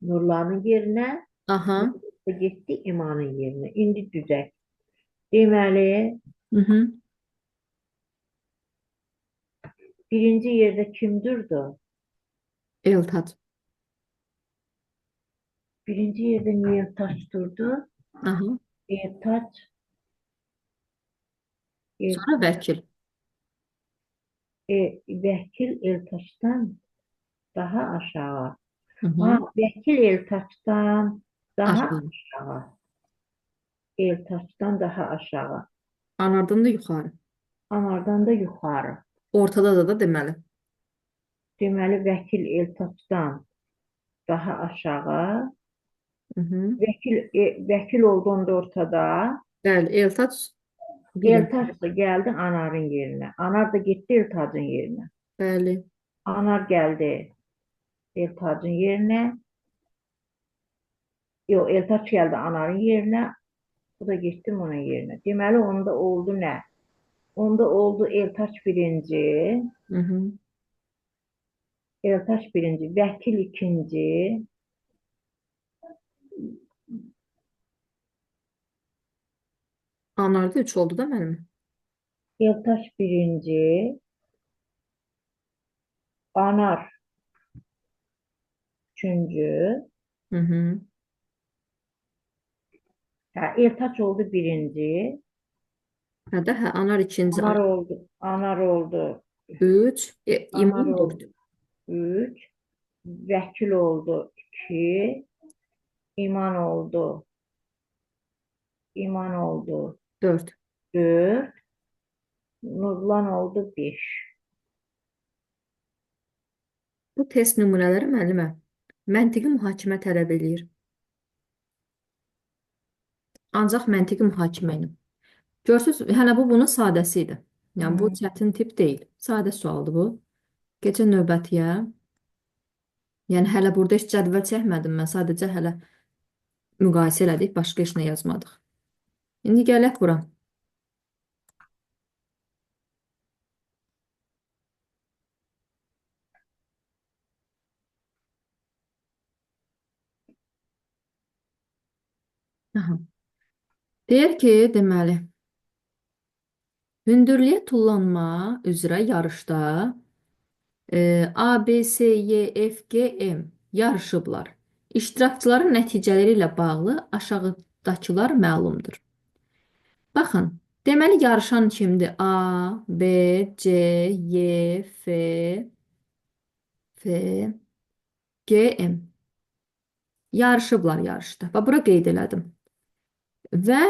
Nurlanın yerinə, Aha. Nurlan getdi İmanın yerinə. İndi düzək. Deməli, Hı hı. birinci yerdə kim durdu? Eltac. Birinci yerdə Niyetaş durdu. Aha. Niyetaş, Sonra vəkil. Vəkil Eltaşdan daha aşağı. Hı Ha, hı. vəkil Eltaşdan daha Aşağı. aşağı. Eltaşdan daha aşağı. Anardan da yuxarı. Anardan da yuxarı. Ortada da deməli. Deməli, vəkil Eltaşdan daha aşağı. Hı hı. Vəkil oldu onda ortada. Bəli, Eltac birinci. Eltaç da gəldi Anarın yerinə. Anar da getdi Eltacın yerinə. Bəli. Anar gəldi Eltacın yerinə. Yox, Eltaç gəldi Anarın yerinə. Bu da getdi onun yerinə. Deməli, onda oldu nə? Onda oldu Eltaç birinci, Hı hı. Eltaç birinci, vəkil ikinci, Anarda 3 oldu da mənim. Eltaç birinci, Anar üçüncü, Hı hı. hə, Eltaç oldu birinci, Hə də hə, anar ikinci, Anar oldu, 3, Anar İman 4. oldu üç, vəkil oldu iki, İman oldu, İman oldu 4. dört, Nurlan oldu beş. Bu test nümunələri müəllimə məntiqi mühakimə tələb eləyir. Ancaq məntiqi mühakimə ilə. Görsünüz, hələ bu bunun sadəsi idi. Yəni bu Hı. çətin tip deyil. Sadə sualdır bu. Keçən növbətiyə. Yəni hələ burada heç cədvəl çəkmədim mən. Sadəcə hələ müqayisə elədik, başqa heç nə yazmadıq. İndi gələk bura. Aha. Deyir ki, deməli, Hündürlüyə tullanma üzrə yarışda A, B, C, Y, F, G, M yarışıblar. İştirakçıların nəticələri ilə bağlı aşağıdakılar məlumdur. Baxın, deməli yarışan kimdir? A, B, C, Y, F, G, M. Yarışıblar yarışda. Bax, bura qeyd elədim. Və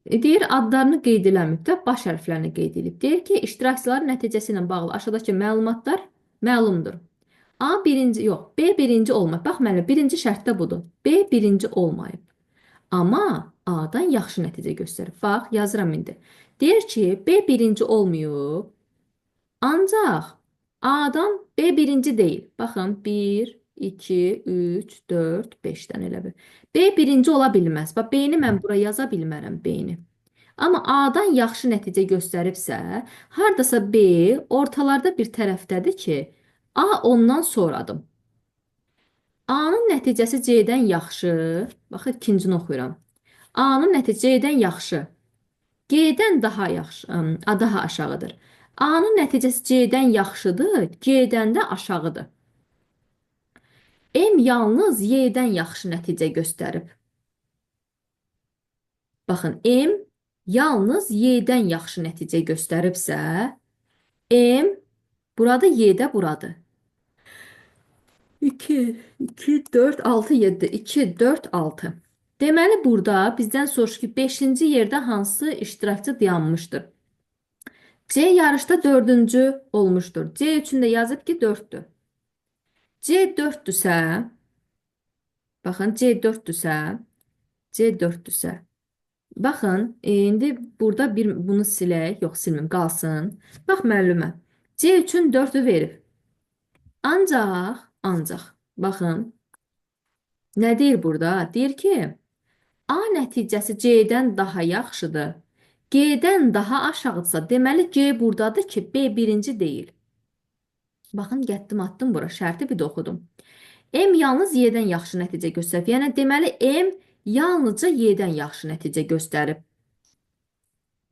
deyir adlarını qeyd eləməyib də baş hərflərini qeyd edib. Deyir ki, iştirakçıların nəticəsi ilə bağlı aşağıdakı məlumatlar məlumdur. A birinci, yox, B birinci olmayıb. Bax, müəllim, birinci şərtdə budur. B birinci olmayıb. Amma A-dan yaxşı nəticə göstərib. Bax, yazıram indi. Deyir ki, B birinci olmayıb. Ancaq A'dan B birinci deyil. Baxın, 1, 2, 3, 4, 5-dən elə bir. B birinci ola bilməz. Bax, B-ni mən bura yaza bilmərəm, B-ni. Amma A-dan yaxşı nəticə göstəribsə, hardasa B ortalarda bir tərəfdədir ki, A ondan sonradır. A-nın nəticəsi C-dən yaxşı. Baxın, ikincini oxuyuram. A-nın nəticəsi C-dən yaxşı. G-dən daha yaxşı, daha aşağıdır. A-nın nəticəsi C-dən yaxşıdır, G-dən də aşağıdır. M yalnız Y-dən yaxşı nəticə göstərib. Baxın, M yalnız Y-dən yaxşı nəticə göstəribsə, M burada, Y-də buradır. 2, 2, 4, 6, 7, 2, 4, 6. Deməli, burada bizdən soruşur ki, 5-ci yerdə hansı iştirakçı dayanmışdır? C yarışda 4-cü olmuşdur. C üçün də yazıb ki, 4-dür. C 4-dürsə, baxın, C 4-dürsə, C 4-dürsə. Baxın, indi burada bunu silək, yox silməm, qalsın. Bax, müəllimə, C üçün 4-ü verib. Ancaq, baxın, nə deyir burada? Deyir ki, A nəticəsi C-dən daha yaxşıdır. G-dən daha aşağıdırsa, deməli C buradadır ki, B birinci deyil. Baxın, getdim, atdım bura, şərti bir də oxudum. M yalnız Y-dən yaxşı nəticə göstərib. Yəni, deməli, M yalnızca Y-dən yaxşı nəticə göstərib.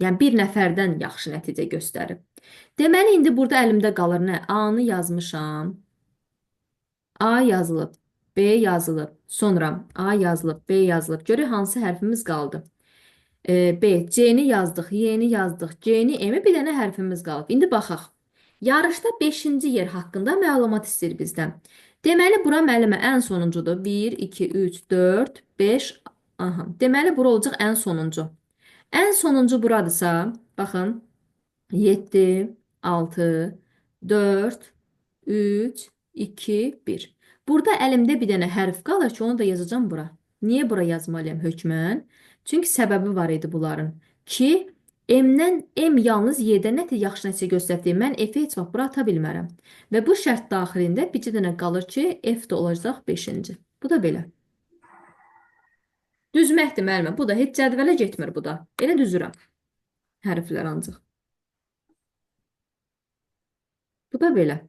Yəni, bir nəfərdən yaxşı nəticə göstərib. Deməli, indi burada əlimdə qalır nə? A-nı yazmışam. A yazılıb, B yazılıb, sonra A yazılıb, B yazılıb. Görək hansı hərfimiz qaldı? B, C-ni yazdıq, Y-ni yazdıq, C-ni, M-i bir dənə hərfimiz qalıb. İndi baxaq. Yarışda 5-ci yer haqqında məlumat istəyir bizdən. Deməli, bura müəllimə ən sonuncudur. 1, 2, 3, 4, 5. Aha. Deməli, bura olacaq ən sonuncu. Ən sonuncu buradırsa, baxın, 7, 6, 4, 3, 2, 1. Burada əlimdə bir dənə hərf qalır ki, onu da yazacağım bura. Niyə bura yazmalıyam hökmən? Çünki səbəbi var idi bunların. Ki, M yalnız Y-dən nəticə yaxşı nəticə göstərdi. Mən F-i heç vaxt bura ata bilmərəm. Və bu şərt daxilində bir dənə qalır ki, F də olacaq 5-ci. Bu da belə. Düzməkdir müəllimə. Bu da heç cədvələ getmir bu da. Elə düzürəm. Hərflər ancaq. Bu da belə.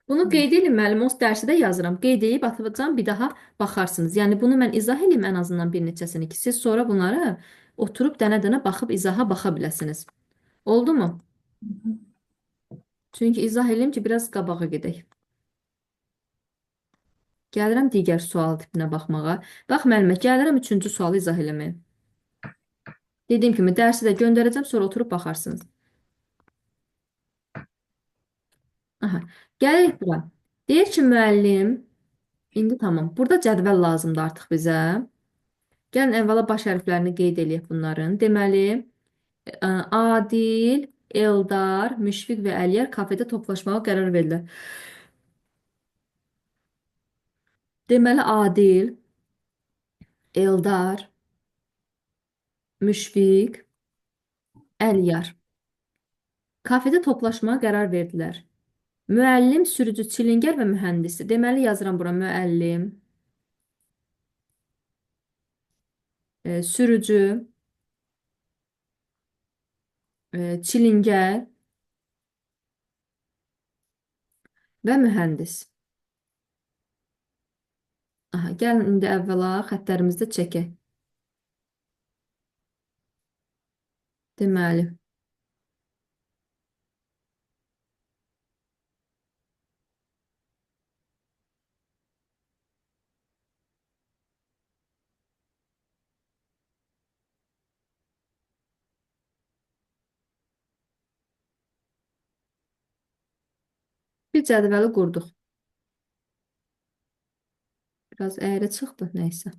Bunu qeyd edin müəllim, o dərsi də yazıram. Qeyd edib atacağam, bir daha baxarsınız. Yəni bunu mən izah edeyim ən azından bir neçəsini ki, siz sonra bunları oturub dənə-dənə baxıb izaha baxa biləsiniz. Oldu mu? Çünki izah edeyim ki, biraz qabağa gedək. Gəlirəm digər sual tipinə baxmağa. Bax müəllimə, gəlirəm 3-cü sualı izah eləməyə. Dediyim kimi dərsi də göndərəcəm, sonra oturub baxarsınız. Aha. Gəlirik bura. Deyir ki, müəllim, indi tamam. Burada cədvəl lazımdır artıq bizə. Gəlin əvvəla baş hərflərini qeyd eləyək bunların. Deməli, Adil, Eldar, Müşfiq və Əliyər kafedə toplaşmağa qərar verdilər. Deməli, Adil, Eldar, Müşfiq, Əliyar kafedə toplaşmağa qərar verdilər. Müəllim, sürücü, çilingər və mühəndisdir. Deməli, yazıram bura müəllim, sürücü, çilingər və mühəndis. Aha, gəlin indi əvvəla xəttlərimizdə çəkək. Deməli, Bir cədvəli qurduq. Biraz əyri çıxdı, nəysə.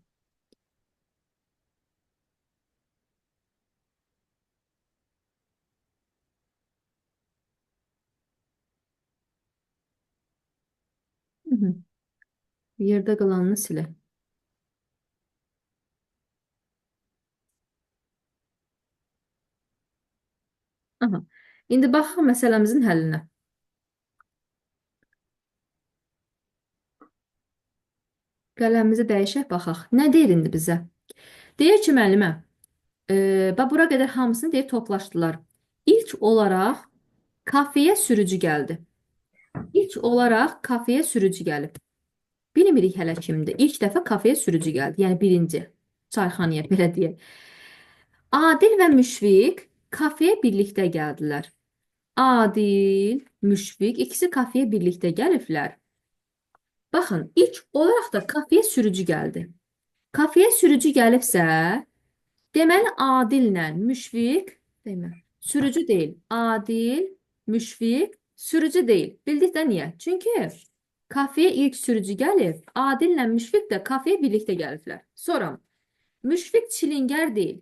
Hı -hı. Yerdə qalanını silək. Aha. İndi baxaq məsələmizin həllinə. Qələmimizi dəyişək, baxaq. Nə deyir indi bizə? Deyir ki, müəllimə, bax bura qədər hamısını deyir toplaşdılar. İlk olaraq kafeyə sürücü gəldi. İlk olaraq kafeyə sürücü gəlib. Bilmirik hələ kimdir. İlk dəfə kafeyə sürücü gəldi. Yəni birinci. Çayxanaya belə deyək. Adil və Müşfiq kafeyə birlikdə gəldilər. Adil, Müşfiq ikisi kafeyə birlikdə gəliblər. Baxın, ilk olaraq da kafeyə sürücü gəldi. Kafeyə sürücü gəlibsə, deməli Adillə Müşfiq, demə, sürücü deyil. Adil, Müşfiq, sürücü deyil. Bildik də niyə? Çünki kafeyə ilk sürücü gəlib, Adillə Müşfiq də kafeyə birlikdə gəliblər. Sonra Müşfiq çilingər deyil.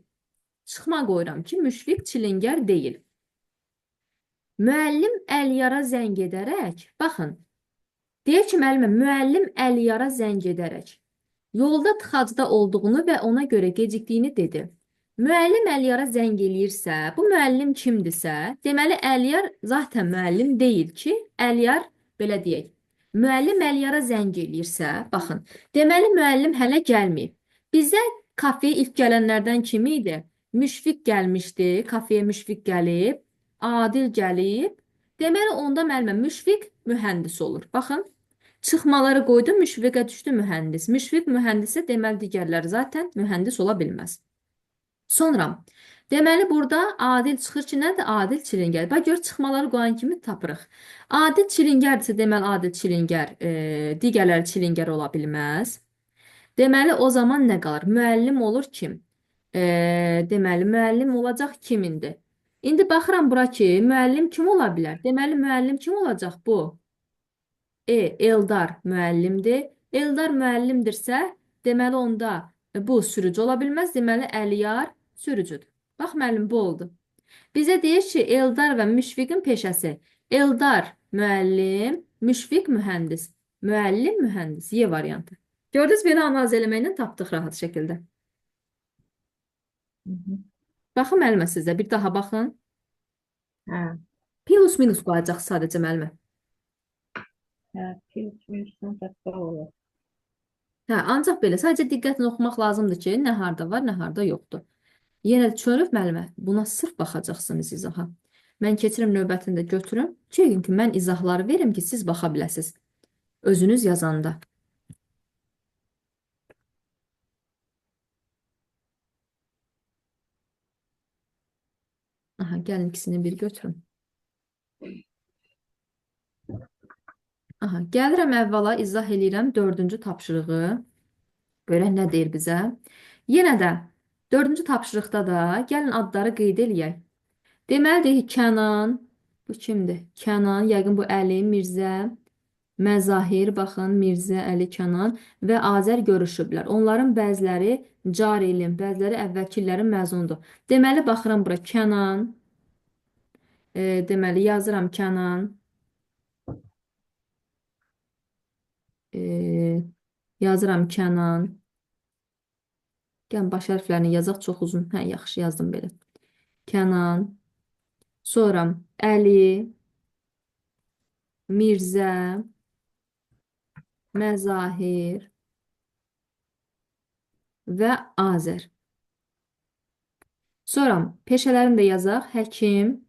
Çıxma qoyuram ki, Müşfiq çilingər deyil. Müəllim Əliyara zəng edərək, baxın, deyir ki, müəllimə, müəllim Əliyara zəng edərək yolda tıxacda olduğunu və ona görə gecikdiyini dedi. Müəllim Əliyara zəng eləyirsə, bu müəllim kimdirsə, deməli Əliyar zaten müəllim deyil ki, Əliyar belə deyək. Müəllim Əliyara zəng eləyirsə, baxın, deməli müəllim hələ gəlməyib. Bizə kafeyə ilk gələnlərdən kim idi? Müşfiq gəlmişdi, kafeyə Müşfiq gəlib, Adil gəlib. Deməli onda müəllimə Müşfiq mühəndis olur. Baxın. Çıxmaları qoydu, Müşfiqə düşdü mühəndis. Müşfiq mühəndisə deməli digərləri zaten mühəndis ola bilməz. Sonra deməli burada Adil çıxır ki, nədir? Adil çilingər. Bax gör çıxmaları qoyan kimi tapırıq. Adil çilingərdirsə deməli Adil çilingər, digərləri çilingər ola bilməz. Deməli o zaman nə qalır? Müəllim olur kim? Deməli müəllim olacaq kim indi? İndi baxıram bura ki, müəllim kim ola bilər? Deməli müəllim kim olacaq bu? Eldar müəllimdir. Eldar müəllimdirsə, deməli onda bu sürücü ola bilməz. Deməli Əliyar sürücüdür. Bax müəllim bu oldu. Bizə deyir ki, Eldar və Müşfiqin peşəsi. Eldar müəllim, Müşfiq mühəndis. Müəllim mühəndis. Y variantı. Gördünüz belə analiz eləməklə tapdıq rahat şəkildə. Hı -hı. Baxın müəllimə sizdə bir daha baxın. Hə, Plus minus qoyacaq sadəcə müəllimə. hə, filtrdən tapmaq olur. Hə, ancaq belə sadəcə diqqətlə oxumaq lazımdır ki, nə harda var, nə harda yoxdur. Yenə də çörük müəllimə, buna sırf baxacaqsınız izaha. Mən keçirim növbətini də götürüm. Çünki mən izahları verim ki, siz baxa biləsiniz. Özünüz yazanda. Aha, gəlin ikisini bir götürün. Aha, gəlirəm əvvəla izah eləyirəm dördüncü tapşırığı. Görək nə deyir bizə. Yenə də dördüncü tapşırıqda da gəlin adları qeyd eləyək. Deməli deyək Kənan, bu kimdir? Kənan, yəqin bu Əli, Mirzə, Məzahir, baxın, Mirzə, Əli, Kənan və Azər görüşüblər. Onların bəziləri cari ilin, bəziləri əvvəlki illərin məzundur. Deməli, baxıram bura Kənan, deməli yazıram Kənan, yazıram Kənan. Gəlin baş hərflərini yazaq, çox uzun. Hə, yaxşı yazdım belə. Kənan, sonra Əli, Mirzə, Məzahir və Azər. Sonra peşələrini də yazaq. Həkim.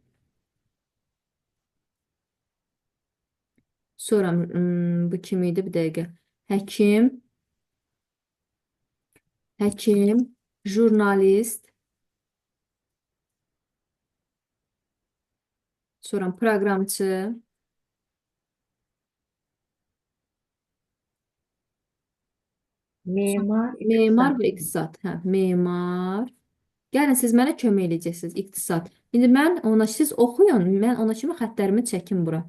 Sonra bu kim idi? Bir dəqiqə. Həkim, jurnalist. Sonra proqramçı. Memar, Memar iqtisad. və iqtisad. Hə, memar. Gəlin siz mənə kömək edəcəksiniz. İqtisad. İndi mən ona siz oxuyun. Mən ona kimi xəttlərimi çəkim bura.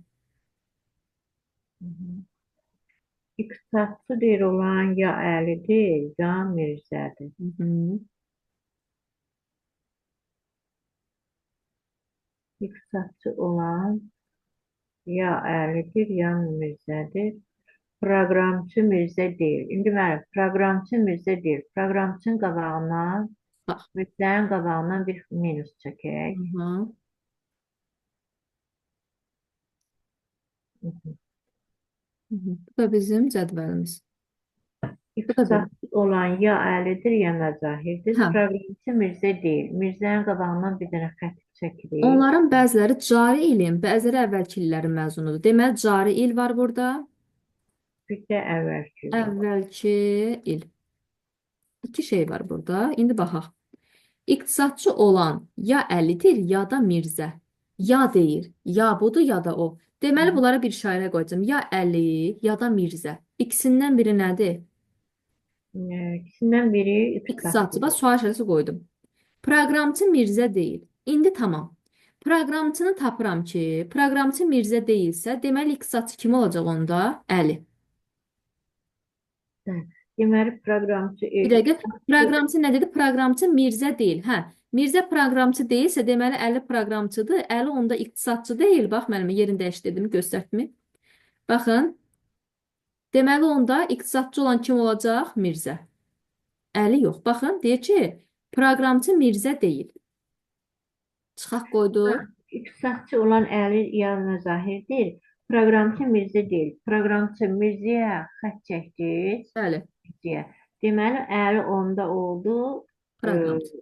İqtisadçı deyir olan ya Əlidir, ya Mirzədir. Hı hı. İqtisadçı olan ya Əlidir, ya Mirzədir. Proqramçı Mirzə deyil. İndi mənim proqramçı Mirzə deyil. Proqramçının qabağından, Bax. Mirzənin qabağından bir minus çəkək. Aha. Hı hı. Bu da bizim cədvəlimiz. Bu da belə. İqtisadçı olan ya Əlidir, ya Məzahirdir. Hə. Proqramçı Mirzə deyil. Mirzənin qabağından bir dənə xətt çəkirik. Onların bəziləri cari ilin, bəziləri əvvəlki illərin məzunudur. Deməli, cari il var burada. Bir də əvvəlki var. Əvvəlki il. İki şey var burada. İndi baxaq. İqtisadçı olan ya Əlidir, ya da Mirzə. Ya deyir, ya budur, ya da o. Deməli, bunlara bir işarə qoyacağım. Ya Əli, ya da Mirzə. İkisindən biri nədir? İkisindən biri İqtisadçı. Bax, iqtisadçıdır. sual işarəsi qoydum. Proqramçı Mirzə deyil. İndi tamam. Proqramçını tapıram ki, proqramçı Mirzə deyilsə, deməli iqtisadçı kim olacaq onda? Əli. Hə. Deməli, proqramçı Bir dəqiqə. iqtisadçı Proqramçı nə dedi? Proqramçı Mirzə deyil. Hə. Mirzə proqramçı deyilsə, deməli Əli proqramçıdır. Əli onda iqtisadçı deyil. Bax, mənim yerini dəyişdirdim, göstərdim. Baxın. Deməli onda iqtisadçı olan kim olacaq? Mirzə. Əli yox. Baxın, deyir ki, proqramçı Mirzə deyil. Çıxaq qoyduq. iqtisadçı olan Əli Yalnız Zahirdir. Proqramçı Mirzə deyil. Proqramçı Mirzəyə xətt çəkdik. Bəli. Mirzəyə. Deməli, Əli onda oldu. E, Proqramçı.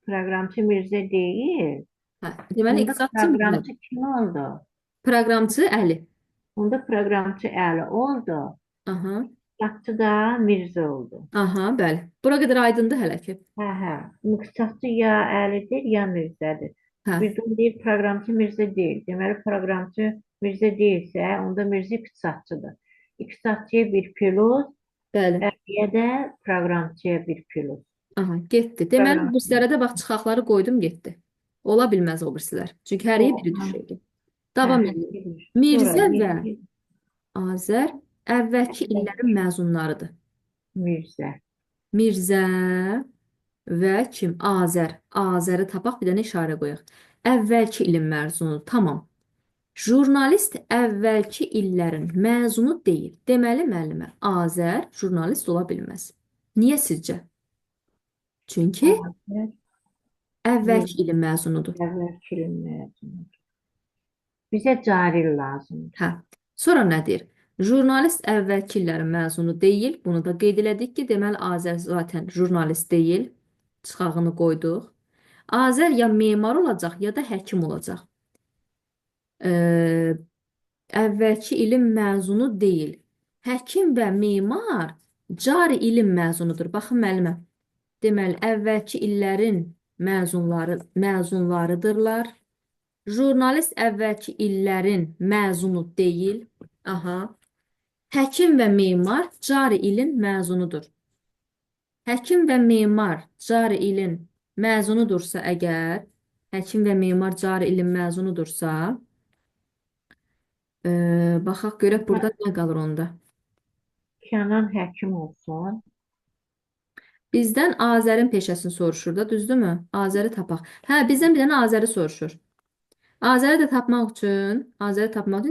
proqramçı Mirzə deyil. Hə. Deməli Onda iqtisadçı Mirzədir. proqramçı kim oldu? Proqramçı Əli. Onda proqramçı Əli oldu. Aha. İqtisadçı da Mirzə oldu. Aha, bəli. Bura qədər aydındır hələ ki. Hə, hə. İqtisadçı ya Əlidir, ya Mirzədir. Hə. Birdən deyir proqramçı Mirzə deyil. Deməli proqramçı Mirzə deyilsə, onda Mirzə iqtisadçıdır. İqtisadçıya bir plus, Bəli. Əliyə də proqramçıya bir plus. Aha, getdi. Deməli, bu Proqramçı. birislərə də bax çıxaqları qoydum, getdi. Ola bilməz o birisilər. Çünki hər O, biri hə, düşürdü. hə, Davam hə, edir. bilir. Sonra Mirzə və Mirzə, Azər əvvəlki illərin məzunlarıdır. Mirzə. Mirzə və kim? Azər. Azəri tapaq, bir dənə işarə qoyaq. Əvvəlki ilin məzunu. Tamam. Jurnalist əvvəlki illərin məzunu deyil. Deməli, müəllimə, Azər jurnalist ola bilməz. Niyə sizcə? Çünki Azər, əvvəlki Mirzə, ilin məzunudur. əvvəlki ilin məzunu. Bizə cari il lazımdır. Hə. Sonra nə deyir? Jurnalist əvvəlki illərin məzunu deyil. Bunu da qeyd elədik ki, deməli Azər zaten jurnalist deyil. Çıxağını qoyduq. Azər ya memar olacaq, ya da həkim olacaq. Ee, Əvvəlki ilin məzunu deyil. Həkim və memar cari ilin məzunudur. Baxın müəllimə. Deməli, əvvəlki illərin məzunlarıdırlar. Jurnalist əvvəlki illərin məzunu deyil. Aha. Həkim və memar cari ilin məzunudur. Həkim və memar cari ilin məzunudursa əgər, həkim və memar cari ilin məzunudursa, baxaq görək burada nə qalır onda. Kənan həkim olsun. Bizdən Azərin peşəsini soruşur da, düzdürmü? Azəri tapaq. Hə, bizdən bir dənə Azəri soruşur. Azəri də tapmaq üçün,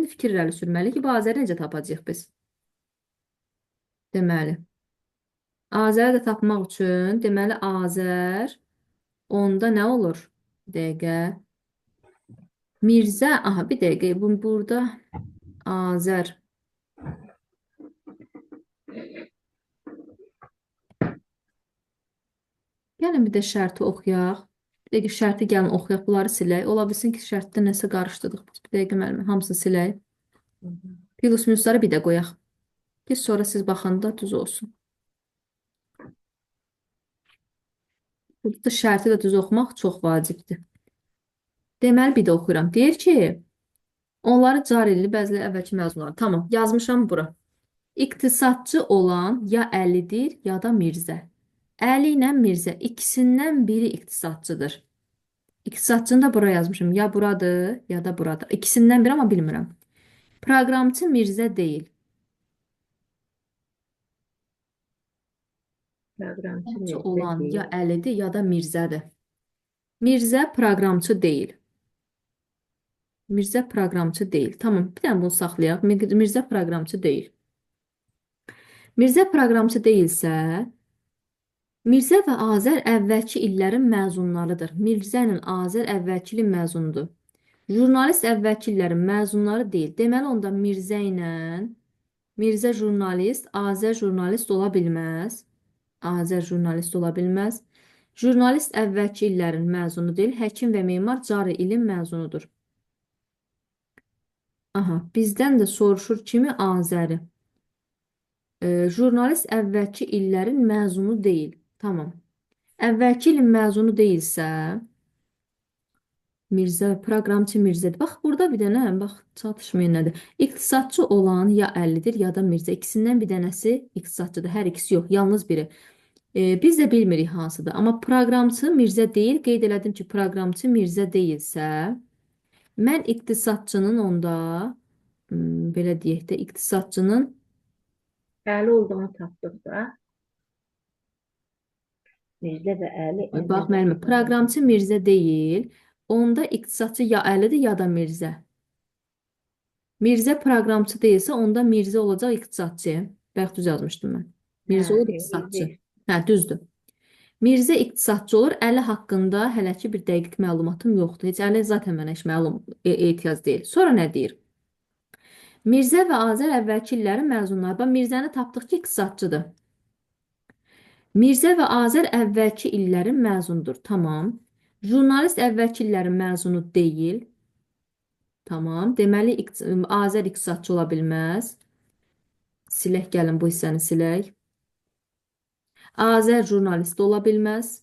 fikir irəli sürməliyik ki, bu Azəri necə tapacağıq biz? Deməli, Azəri də tapmaq üçün, deməli Azər onda nə olur? Bir dəqiqə. Mirzə, aha bir dəqiqə, burada Azər. Gəlin bir də şərti oxuyaq. Bir dəqiqə şərti gəlin oxuyaq, bunları silək. Ola bilsin ki, şərtdə nəsə qarışdırdıq. Bir dəqiqə müəllim, hamısını silək. Plus minusları bir də qoyaq. Ki sonra siz baxanda düz olsun. Burada şərti də düz oxumaq çox vacibdir. Deməli bir də oxuyuram. Deyir ki, onları cari illi, bəziləri əvvəlki məzunlar. Tamam, yazmışam bura. İqtisadçı olan ya Əlidir, ya da Mirzə. Əli ilə Mirzə ikisindən biri iqtisadçıdır. İqtisadçını da bura yazmışım. Ya buradır, ya da burada. İkisindən biri, amma bilmirəm. Proqramçı Mirzə deyil. Proqramçı Proqramçı Mirzə olan ya deyil. Əlidir, ya da Mirzədir. Mirzə proqramçı deyil. Mirzə proqramçı deyil. Tamam, bir dənə bunu saxlayaq. Mirzə proqramçı deyil. Mirzə proqramçı deyilsə, Mirzə və Azər əvvəlki illərin məzunlarıdır. Mirzənin Azər əvvəlki ilin məzunudur. Jurnalist əvvəlki illərin məzunları deyil. Deməli, onda Mirzə ilə Mirzə jurnalist, Azər jurnalist ola bilməz. Azər jurnalist ola bilməz. Jurnalist əvvəlki illərin məzunu deyil. Həkim və memar cari ilin məzunudur. Aha, bizdən də soruşur kimi Azəri. Jurnalist əvvəlki illərin məzunu deyil. Tamam. Əvvəlki ilin məzunu deyilsə, Mirzə, proqramçı Mirzədir. Bax, burada bir dənə, bax, çatışmayan nədir? İqtisadçı olan ya Əllidir, ya da Mirzə. İkisindən bir dənəsi iqtisadçıdır. Hər ikisi yox, yalnız biri. Biz də bilmirik hansıdır. Amma proqramçı Mirzə deyil. Qeyd elədim ki, proqramçı Mirzə deyilsə, mən iqtisadçının onda, belə deyək də, iqtisadçının Əli olduğunu tapdıq da. Mirzə və Əli bax, eyni müəllimə, vaxtda. proqramçı Mirzə deyil. Onda iqtisadçı ya Əlidir, ya da Mirzə. Mirzə proqramçı deyilsə, onda Mirzə olacaq iqtisadçı. Bayaq düz yazmışdım mən. Hə, Mirzə olur Mirzə. iqtisadçı. Hə, düzdür. Mirzə iqtisadçı olur. Əli haqqında hələ ki bir dəqiq məlumatım yoxdur. Heç Əli zaten mənə heç məlum ehtiyac deyil. Sonra nə deyir? Mirzə və Azər əvvəlki illərin məzunları. Bax, Mirzəni tapdıq ki, iqtisadçıdır. Mirzə və Azər əvvəlki illərin məzundur. Tamam. Jurnalist əvvəlki illərin məzunu deyil. Tamam. Deməli, Azər iqtisadçı ola bilməz. Silək, gəlin bu hissəni silək. Azər jurnalist ola bilməz.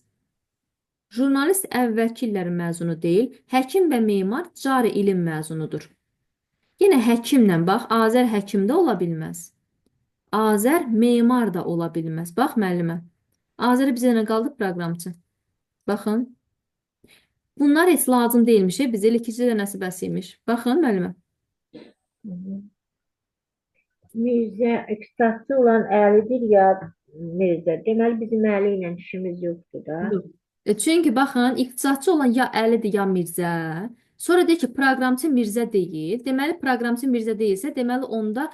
Jurnalist əvvəlki illərin məzunu deyil. Həkim və memar cari ilin məzunudur. Yenə həkimlə bax, Azər həkim də ola bilməz. Azər memar da ola bilməz. Bax, müəllimə. Azərə bizə nə qaldı? Proqramçı. Baxın. Bunlar heç lazım deyilmiş. Bizə elə ikisi dənəsi bəs imiş. Baxın, müəllimə. Mhm. Mirzə iqtisadçı olan Əlidir ya Mirzə. Deməli bizim Əli ilə işimiz yoxdur da. Yox. Çünki baxın, iqtisadçı olan ya Əlidir, ya Mirzə. Sonra deyir ki, proqramçı Mirzə deyil. Deməli, proqramçı Mirzə deyilsə, deməli onda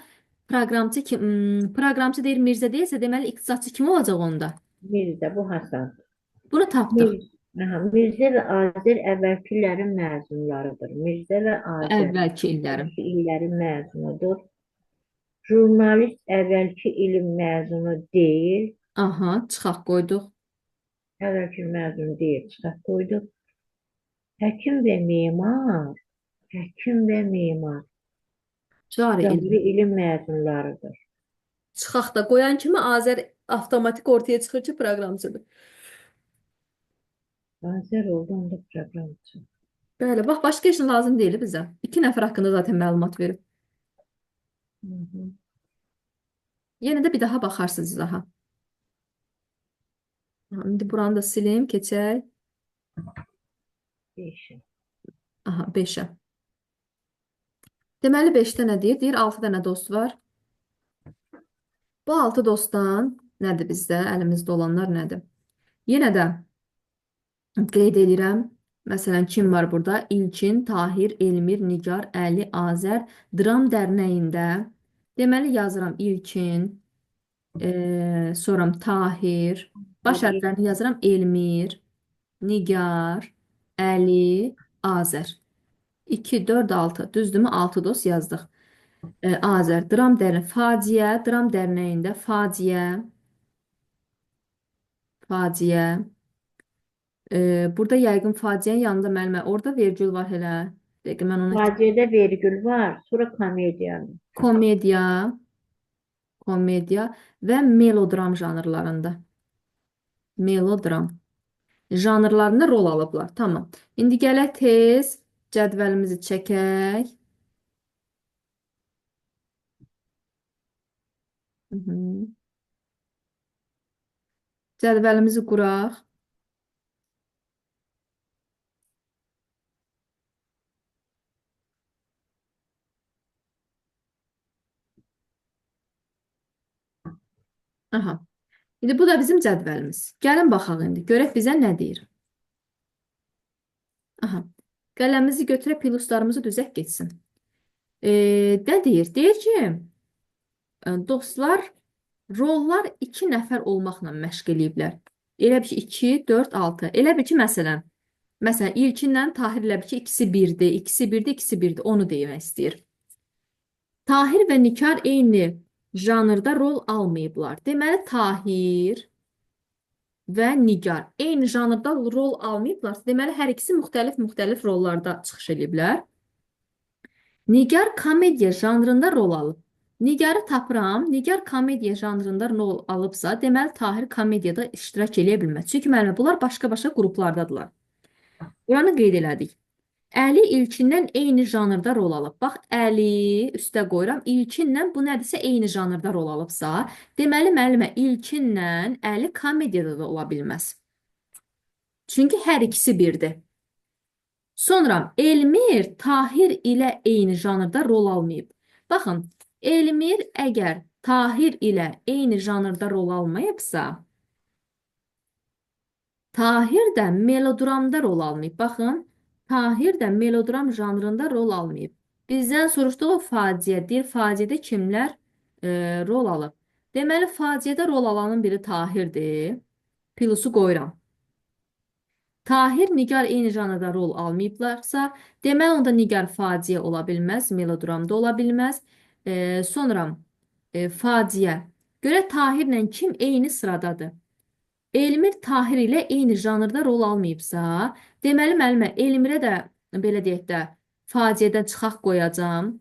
proqramçı deyir Mirzə deyilsə, deməli iqtisadçı kim olacaq onda? Mirzə bu Hasan. Bunu tapdıq. Mirzə və Azər əvvəlkilərin məzunlarıdır. Mirzə və Azər Əvvəlki illərin. əvvəlki illərin məzunudur. Jurnalist əvvəlki ilin məzunu deyil. Aha, çıxaq qoyduq. Əvvəlki məzun deyil, çıxaq qoyduq. Həkim və memar, həkim və memar Cari cari ilin. ilin məzunlarıdır. Çıxaq da qoyan kimi Azər avtomatik ortaya çıxır ki, proqramçıdır. Azər oldu onda proqramçı. Bəli, bax, başqa heç nə lazım deyil bizə. İki nəfər haqqında zaten məlumat verib. Hı -hı. Yenə də bir daha baxarsınız daha. İndi buranı da silim, keçək. Değişim. Aha, 5-ə. Deməli 5-də nə deyir? Deyir 6 dənə dost var. Bu 6 dostdan nədir bizdə? Əlimizdə olanlar nədir? Yenə də qeyd edirəm. Məsələn, kim var burada? İlkin, Tahir, Elmir, Nigar, Əli, Azər. Dram dərnəyində. Deməli yazıram İlkin, sonra Tahir. Baş Dedi, hərflərini yazıram Elmir, Nigar, Əli, Azər. 2, 4, 6. Düzdürmü? 6 dost yazdıq. Azər. Dram dərnəyi. Faciə. Dram dərnəyində faciə. Faciə. Burada yəqin faciənin yanında müəllimə. Orada vergül var elə. Dəqiqə mən onu faciədə vergül var, sonra komediyanın. komediya, komediya və melodram janrlarında. Melodram janrlarında rol alıblar. Tamam. İndi gələk tez cədvəlimizi çəkək. Hı -hı. Cədvəlimizi quraq. Aha. İndi bu da bizim cədvəlimiz. Gəlin baxaq indi. Görək bizə nə deyir. Aha. Qələmimizi götürək, pluslarımızı düzək getsin. Nə deyir? Deyir ki, dostlar rollar 2 nəfər olmaqla məşq eləyiblər. Elə bir ki, 2, 4, 6. Elə bir ki, məsələn, ilkinlə Tahir elə bir ki, ikisi birdir, ikisi birdir, ikisi birdir. Onu demək istəyir. Tahir və Nigar eyni janrda rol almayıblar. Deməli, Tahir və Nigar eyni janrda rol almayıblar. Deməli, hər ikisi müxtəlif rollarda çıxış ediblər. Nigar komediya janrında rol alıb. Nigarı tapıram. Nigar komediya janrında rol alıbsa, deməli Tahir komediyada iştirak eləyə bilməz. Çünki müəllimə bunlar başqa-başqa qruplardadılar. Buranı qeyd elədik. Əli İlkindən eyni janrda rol alıb. Bax, Əli üstə qoyuram. İlkinlə bu nədirsə eyni janrda rol alıbsa, deməli müəllimə İlkinlə Əli komediyada da ola bilməz. Çünki hər ikisi birdir. Sonra Elmir Tahir ilə eyni janrda rol almayıb. Baxın, Elmir əgər Tahir ilə eyni janrda rol almayıbsa, Tahir də melodramda rol almayıb. Baxın, Tahir də melodram janrında rol almayıb. Bizdən soruşduğu faciə deyir, faciədə kimlər rol alıb? Deməli, faciədə rol alanın biri Tahirdir. Plusu qoyuram. Tahir, Nigar eyni janrda rol almayıblarsa, deməli onda Nigar faciə ola bilməz, melodramda ola bilməz. Sonra faciə. Görə Tahirlə kim eyni sıradadır? Elmir Tahir ilə eyni janrda rol almayıbsa, deməli müəllimə Elmirə də belə deyək də faciədən çıxaq qoyacağam.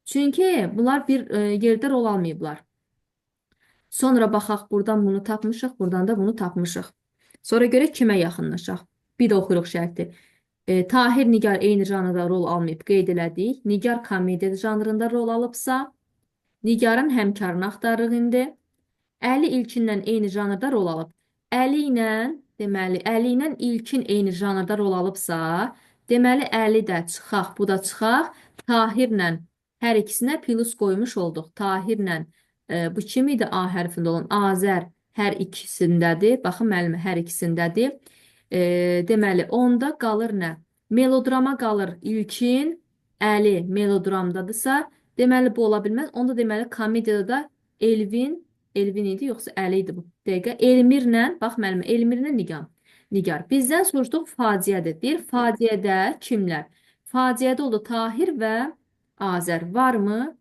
Çünki bunlar bir yerdə rol almayıblar. Sonra baxaq, buradan bunu tapmışıq, buradan da bunu tapmışıq. Sonra görək kimə yaxınlaşaq. Bir də oxuyuruq şərti. Tahir, Nigar eyni janrda rol almayıb, qeyd elədik. Nigar komediya janrında rol alıbsa, Nigarın həmkarını axtarırıq indi. Əli İlkinlə eyni janrda rol alıb. Deməli, Əli ilə İlkin eyni janrda rol alıbsa, deməli, Əli də çıxaq, bu da çıxaq. Tahirlə hər ikisinə plus qoymuş olduq. Tahirlə bu kim idi? A hərfində olan Azər hər ikisindədir. Baxın, müəllimə hər ikisindədir. Deməli, onda qalır nə? Melodrama qalır İlkin, Əli melodramdadırsa, deməli, bu ola bilməz. Onda deməli, komediyada da Elvin idi, yoxsa Əli idi bu dəqiqə. Elmirlə, bax müəllimə, Elmirlə Nigar. Bizdən soruşduq faciədir. Deyir, faciədə kimlər? Faciədə oldu Tahir və Azər. Varmı?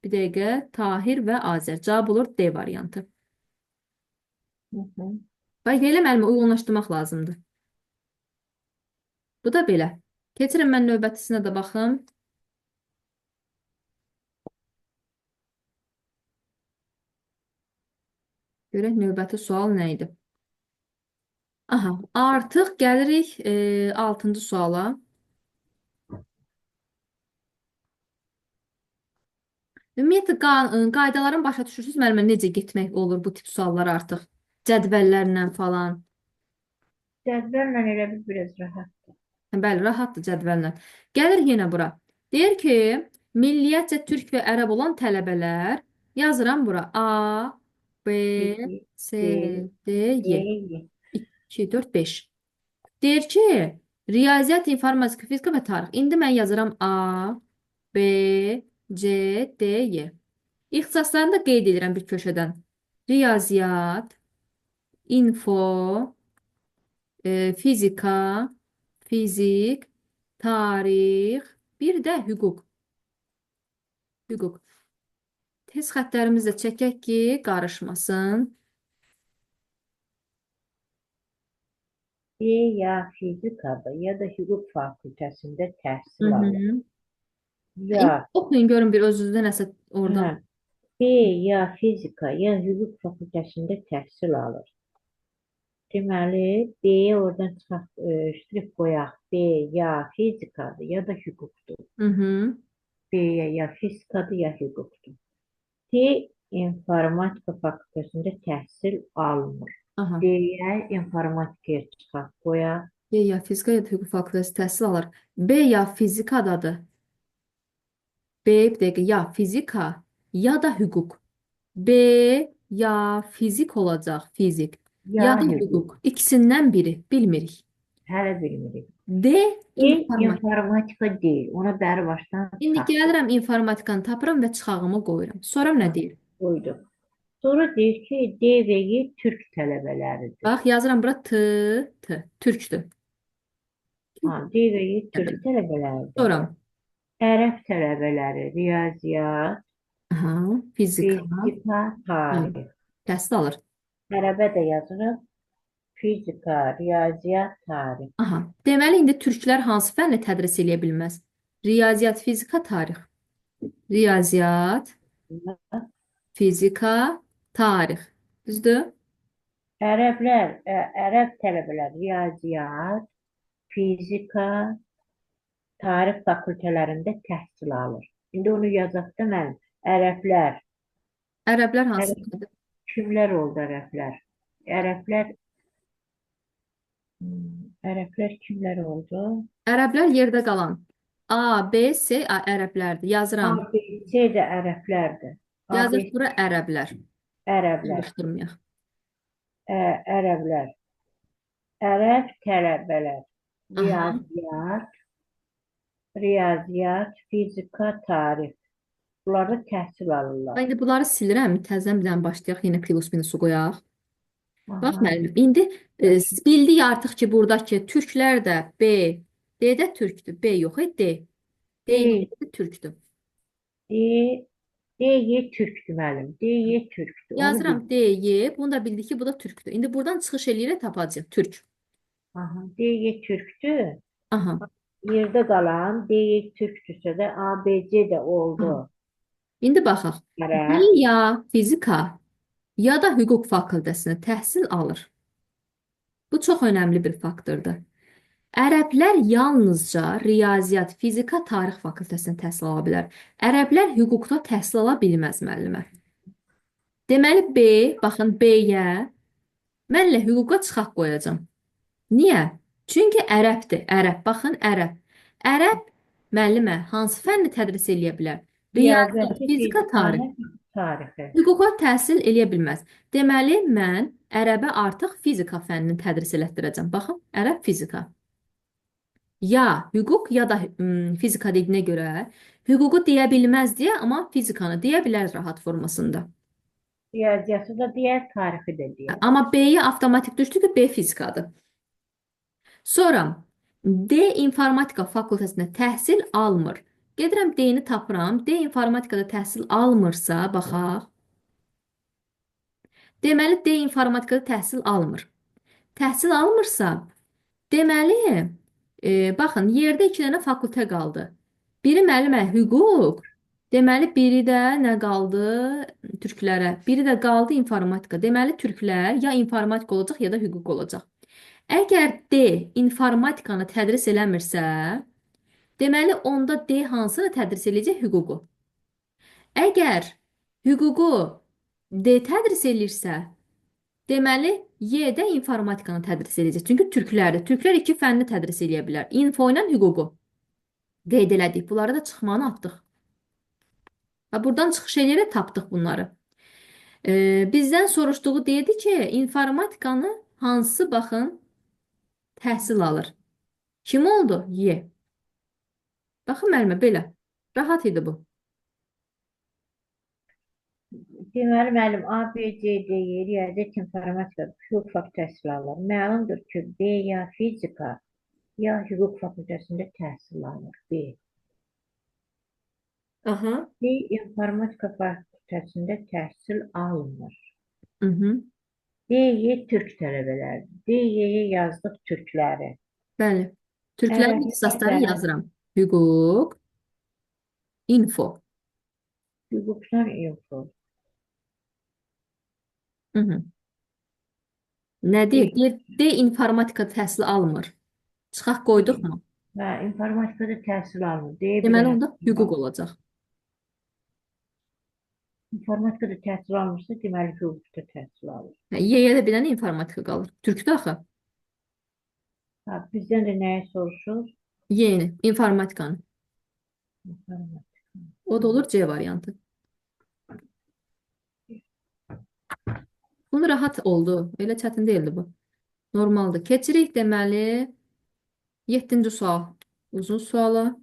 Bir dəqiqə, Tahir və Azər. Cavab olur D variantı. Hı hı. Bax, elə müəllimə uyğunlaşdırmaq lazımdır. Bu da belə. Keçirin mən növbətisinə də baxım. Görək növbəti sual nə idi? Aha, artıq gəlirik 6-cı suala. Ümumiyyətlə, qaydaların başa düşürsünüz, müəllimə necə getmək olur bu tip suallar artıq? Cədvəllərlə falan. Cədvəllə elə bir biraz rahatdır. Bəli, rahatdır cədvəllə. Gəlir yenə bura. Deyir ki, milliyyətcə türk və ərəb olan tələbələr, yazıram bura. A, B, B, C, D, D, Y. E, 2, 4, 5. Deyir ki, riyaziyyat, informatika, fizika və tarix. İndi mən yazıram A, B, C, D, Y. İxtisaslarını da qeyd edirəm bir köşədən. Riyaziyyat, info, fizika, fizik, tarix, bir də hüquq. Hüquq. Tez xəttlərimizi də çəkək ki, qarışmasın. B ya fizikada ya da hüquq fakültəsində Hı təhsil alır. -hı. Ya Oxuyun, görün bir özünüzdə nəsə oradan. hə, B ya fizika ya hüquq fakültəsində təhsil alır. Deməli, B-yə oradan çıxaq, ştrix qoyaq. B ya fizikadır ya da hüquqdur. Hı -hı. B-yə ya fizikadır ya hüquqdur. D informatika fakültəsində təhsil almır. Aha. D-yə informatikaya çıxaq qoyaq. B ya fizika ya da hüquq fakültəsi təhsil alır. B ya fizikadadır. B bir dəqiqə ya fizika ya da hüquq. B ya fizik olacaq, fizik. Ya ya da hüquq. hüquq. İkisindən biri, bilmirik. Hələ bilmirik. D E, informatika. informatika deyil. Ona bəri başdan İndi tapdıq. gəlirəm informatikanı tapıram və çıxağımı qoyuram. Soram nə deyir? Qoyduq. Sonra deyir ki, D və Y türk tələbələridir. Bax yazıram bura Türkdür. Ha, D və Y Nə türk bilim. tələbələridir. Soram. Ərəb tələbələri, riyaziyyat, Aha, fizika. fizika, Hə, tarix. təhsil alır. Ərəbə də yazırıq. Fizika, riyaziyyat, tarix. Aha. Deməli indi türklər hansı fənni tədris eləyə bilməz? Riyaziyyat, fizika, tarix. Riyaziyyat, fizika, tarix. Düzdür? Ərəb tələbələr riyaziyyat, fizika, tarix fakültələrində təhsil alır. İndi onu yazaq da mən. Ərəblər, Ərəblər ərəb, hansıdır? kimlər oldu ərəblər? Ərəblər, ərəblər kimlər oldu? Ərəblər yerdə qalan. A, B, C, A ərəblərdir. Yazıram. ABC də ərəblərdir. Yazır ABC bura ərəblər. ərəblər, Qarışdırmayaq. ərəblər, ərəb tələbələr, Aha. riyaziyyat, fizika, tarix. Bunlarda təhsil alırlar. İndi bunları silirəm. Təzədən bir dənə başlayaq. Yenə plus minusu qoyaq. Bax Aha. müəllim, indi bildik artıq ki, buradakı türklər də B, D də türkdür. B yox, D. D D, də türkdür. D, D, türkdür müəllim. D, türkdür. Onu bil. Yazıram D, Y. Bunu da bildik ki, bu da türkdür. İndi buradan çıxış eləyirək tapacağıq. Türk. Aha. D, türkdür. Aha. Yerdə qalan D, türkdürsə də ABC də oldu. Aha. İndi baxaq. D Ərəb. ya fizika ya da hüquq fakültəsində təhsil alır. Bu çox önəmli bir faktordur. Ərəblər yalnızca riyaziyyat, fizika, tarix fakültəsində təhsil ala bilər. Ərəblər hüquqda təhsil ala bilməz müəllimə. Deməli B, baxın B-yə mən elə hüquqa çıxaq qoyacağam. Niyə? Çünki ərəbdir. Ərəb, baxın ərəb. Ərəb müəllimə hansı fənni tədris eləyə bilər? Riyaziyyat, Riyaziyyatı, fizika, tarix. fizikanı, tarixi. Hüquqa təhsil eləyə bilməz. Deməli mən ərəbə artıq fizika fənnini tədris elətdirəcəm. Baxın, ərəb fizika. Ya hüquq ya da fizika dediyinə görə hüququ deyə bilməz deyə, amma fizikanı deyə bilər rahat formasında. Riyaziyyatı da deyər, tarixi də deyər. Amma B-yə avtomatik düşdü ki, B fizikadır. Sonra D informatika fakültəsində təhsil almır. Gedirəm D-ni tapıram. D informatikada təhsil almırsa, baxaq. Deməli D informatikada təhsil almır. Təhsil almırsa, deməli, baxın, yerdə iki dənə fakültə qaldı. Biri müəllimə hüquq, deməli biri də nə qaldı? Türklərə. Biri də qaldı informatika. Deməli türklər ya informatika olacaq, ya da hüquq olacaq. Əgər D informatikanı tədris eləmirsə, deməli onda D hansını tədris eləyəcək? Hüququ. Əgər hüququ D tədris eləyirsə, deməli Y də informatikanı tədris edəcək. Çünki türklərdir. Türklər iki fənni tədris edə bilər. İnfo ilə hüququ qeyd elədik. Bunları da çıxmanı atdıq. Və buradan çıxış eləyərək tapdıq bunları. Bizdən soruşduğu deyirdi ki, informatikanı hansı baxın təhsil alır. Kim oldu? Y. Baxın müəllimə belə. Rahat idi bu. Deməli, müəllim, A, B, C, D, Y, riyaziyyat, informatika, hüquq fakültə təhsil alır. Məlumdur ki, B ya fizika, ya hüquq fakültəsində təhsil alır. B. Aha. D, informatika fakültəsində təhsil almır. Mhm. D, Y, türk tələbələri. D, Y-yə yazdıq türkləri. Bəli. Türklərin ixtisasları Ərəblərdə yazıram. Hüquq, info. hüquqdan info. Mhm. Nə deyir? D, Deyir, D informatika təhsil almır. Çıxaq qoyduq mu? hə, informatikada təhsil almır. D, bir Deməli dənə onda hüquq olacaq. informatikada təhsil almırsa, deməli hüquqda təhsil alır. Y-yə də bir dənə informatika qalır. Türkdə axı. Ha, bizdən də nəyə soruşur? Y-ni, informatikanı. İnformatika. O da olur C variantı. Bunu rahat oldu. Elə çətin deyildi bu. Normaldır. Keçirik deməli 7-ci sual. Uzun suala.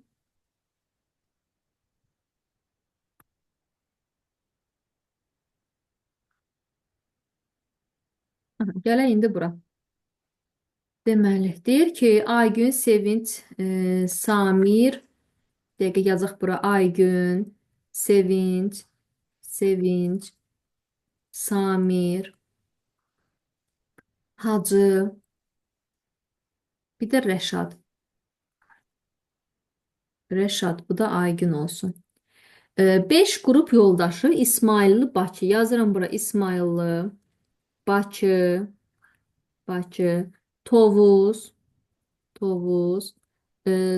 Aha, gələk indi bura. Deməli, deyir ki, Aygün, Sevinç, Samir, dəqiqə yazıq bura. Aygün, Sevinç, Sevinç, Samir, Hacı, bir də Rəşad. Rəşad, bu da Aygün olsun. 5 qrup yoldaşı İsmailli Bakı. Yazıram bura İsmailli, Bakı, Bakı, Tovuz, Tovuz.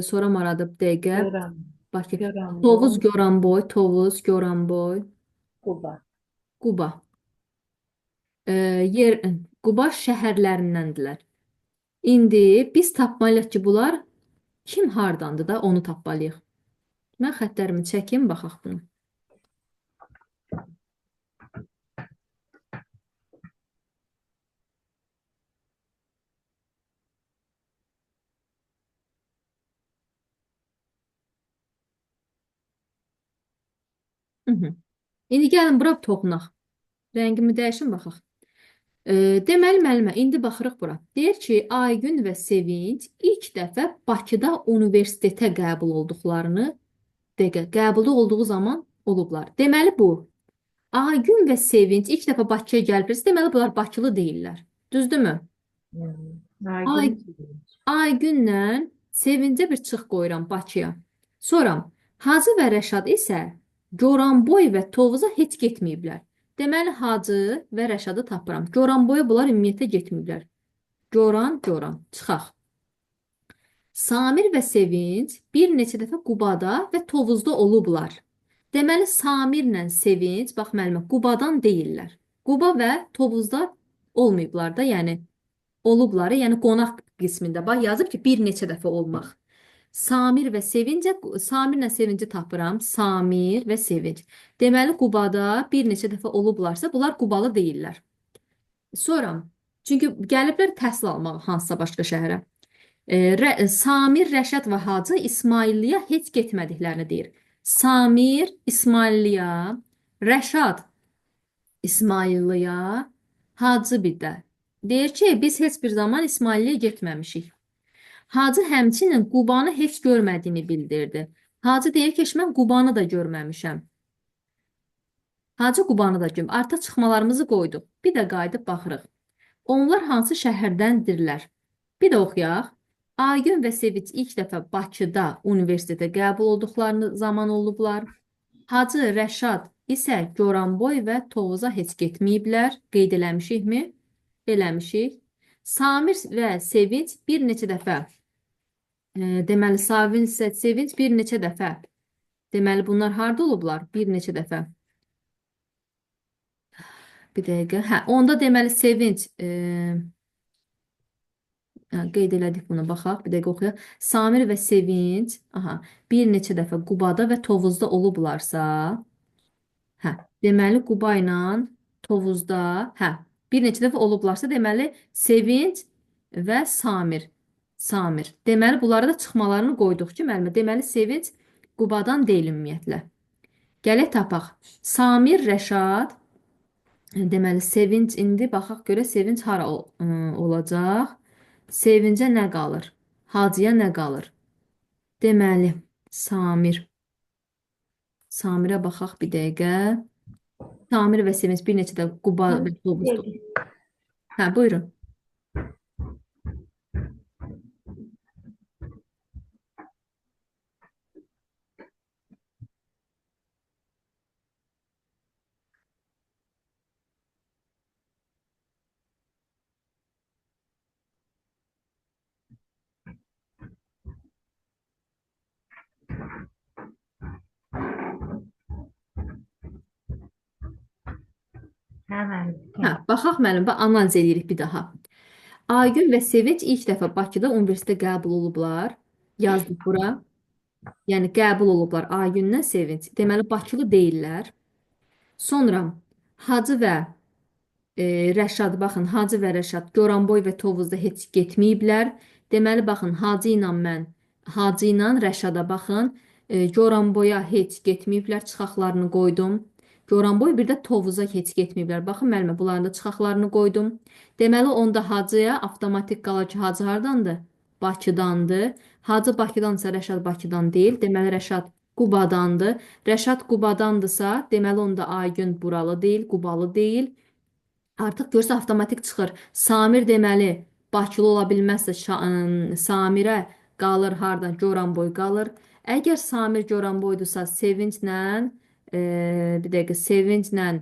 Sonra marada bir dəqiqə. Göran, Bakı. Tovuz, Göranboy, Goranboy, Tovuz, Goranboy, Quba. Quba. Ee, yer, Quba şəhərlərindəndirlər. İndi biz tapmalıyıq ki, bunlar kim hardandır da onu tapmalıyıq. Mən xəttlərimi çəkim, baxaq bunu. Hı -hı. İndi gəlin bura toxunaq. Rəngimi dəyişin, baxaq. Deməli, müəllimə, indi baxırıq bura. Deyir ki, Aygün və Sevinç ilk dəfə Bakıda universitetə qəbul olduqlarını, dəqiqə, qəbulda olduğu zaman olublar. Deməli, bu Aygün və Sevinç ilk dəfə Bakıya gəlibsə, deməli, bunlar Bakılı deyillər. Düzdürmü? Ay, Aygün'ü seviyorum. Aygünlə Sevincə bir çıx qoyuram Bakıya. Sonra Hacı və Rəşad isə Goranboy və Tovuza heç getməyiblər. Deməli, Hacı və Rəşadı tapıram. Goranboya bunlar ümumiyyətlə getməyiblər. Goran, Goran. Çıxaq. Samir və Sevinç bir neçə dəfə Qubada və Tovuzda olublar. Deməli, Samirlə Sevinç, bax müəllimə, Qubadan deyillər. Quba və Tovuzda olmayıblar da, yəni olubları, yəni qonaq qismində bax yazıb ki, bir neçə dəfə olmaq. Samirlə Sevinci tapıram. Samir və Sevinc. Deməli, Qubada bir neçə dəfə olublarsa, bunlar Qubalı deyillər. Sonra, çünki gəliblər təhsil almağa hansısa başqa şəhərə. Samir, Rəşad və Hacı İsmailliyə heç getmədiklərini deyir. Samir, İsmailliyə, Rəşad, İsmailliyə, Hacı bir də. Deyir ki, biz heç bir zaman İsmailliyə getməmişik. Hacı həmçinin Qubanı heç görmədiyini bildirdi. Hacı deyir ki, mən Qubanı da görməmişəm. Hacı Qubanı da görmür. Artıq çıxmalarımızı qoyduq. Bir də qayıdıb baxırıq. Onlar hansı şəhərdəndirlər? Bir də oxuyaq. Aygün və Sevinç ilk dəfə Bakıda universitetə qəbul olduqlarını zaman olublar. Hacı, Rəşad isə Goranboy və Tovuza heç getməyiblər. Qeyd eləmişikmi? Eləmişik. Samir və Sevinç bir neçə dəfə, deməli, Sevinç bir neçə dəfə. Deməli, bunlar harda olublar? Bir neçə dəfə. Bir dəqiqə. Hə, onda deməli Sevinç, qeyd elədik bunu, baxaq. Bir dəqiqə oxuyaq. Samir və Sevinç, aha, bir neçə dəfə Qubada və Tovuzda olublarsa, hə, deməli Quba ilə Tovuzda, hə, bir neçə dəfə olublarsa, deməli Sevinç və Samir. Samir. Deməli bunları da çıxmalarını qoyduq ki, müəllimə. Deməli Sevinç Qubadan deyil ümumiyyətlə. Gələk tapaq. Samir, Rəşad. Deməli Sevinç indi baxaq görə Sevinç hara olacaq? Sevincə nə qalır? Hacıya nə qalır? Deməli Samir. Samirə baxaq bir dəqiqə. Samir və Sevinç bir neçə də Quba və Tovuzda. Hə, buyurun. Hemen Hə, gel. baxaq müəllim, bax analiz edirik bir daha. Aygün və Sevinç ilk dəfə Bakıda universitetə qəbul olublar. Yazdık bura. Yəni qəbul olublar Aygündən Sevinç. Deməli Bakılı deyillər. Sonra Hacı və Rəşad, baxın, Hacı və Rəşad Goranboy və Tovuzda heç getməyiblər. Deməli, baxın, Hacı ilə Rəşada baxın, Goranboya heç getməyiblər, çıxaqlarını qoydum. Goranboy bir də Tovuza heç getməyiblər. Baxın, müəllimə, bunların da çıxaqlarını qoydum. Deməli, onda Hacıya avtomatik qalır ki, Hacı hardandır? Bakıdandır. Hacı Bakıdansa Rəşad Bakıdan deyil. Deməli, Rəşad Qubadandır. Rəşad Qubadandırsa, deməli, onda Aygün buralı deyil, Qubalı deyil. Artıq görsə avtomatik çıxır. Samir deməli Bakılı ola bilməzsə Samirə qalır hardan? Goranboy qalır. Əgər Samir Goranboydursa Sevinclə bir dəqiqə Sevinclə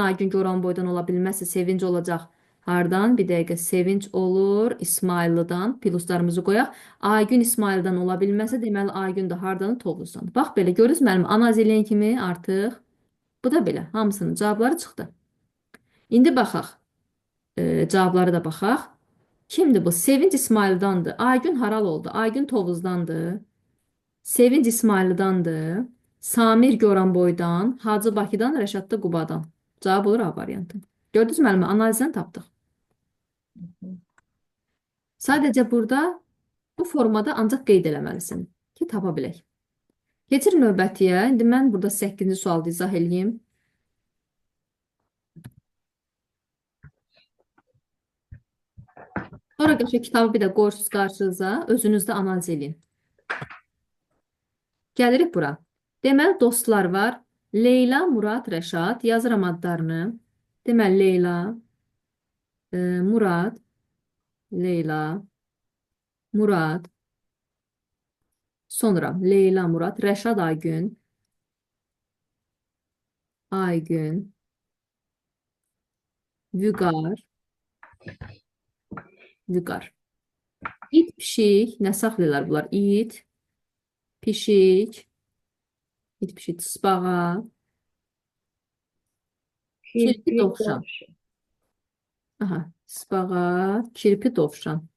Aygün Goranboydan ola bilməzsə Sevinc olacaq. Hardan? Bir dəqiqə Sevinc olur İsmayıllıdan. Pluslarımızı qoyaq. Aygün İsmayıldan ola bilməzsə deməli Aygün də hardan? Tovuzdan. Bax belə görürsüz müəllim analiz eləyən kimi artıq bu da belə. Hamısının cavabları çıxdı. İndi baxaq. Cavabları da baxaq. Kimdir bu? Sevinc İsmayıldandır. Aygün haral oldu. Aygün Tovuzdandır. Sevinc İsmayıldandır. Samir Goranboydan. Hacı Bakıdan. Rəşad da Qubadan. Cavab olur A variantı. Gördünüz müəllimə? Analizdən tapdıq. Sadəcə burada bu formada ancaq qeyd eləməlisin ki, tapa bilək. Keçir növbətiyə. İndi mən burada 8-ci sualı izah eləyim. Sonra qəşəng kitabı bir də qoyursunuz qarşınıza, özünüz də analiz edin. Gəlirik bura. Deməli, dostlar var. Leyla, Murad, Rəşad. Yazıram adlarını. Deməli, Leyla, Murad, Leyla, Murad. Sonra Leyla, Murad, Rəşad, Aygün, Aygün, Vüqar, Vüqar. İt, pişik. Nə saxlayırlar bunlar? İt, pişik, it, pişik, tısbağa, kirpi, Kirpi, dovşan. dovşan. Aha, tısbağa, kirpi, dovşan.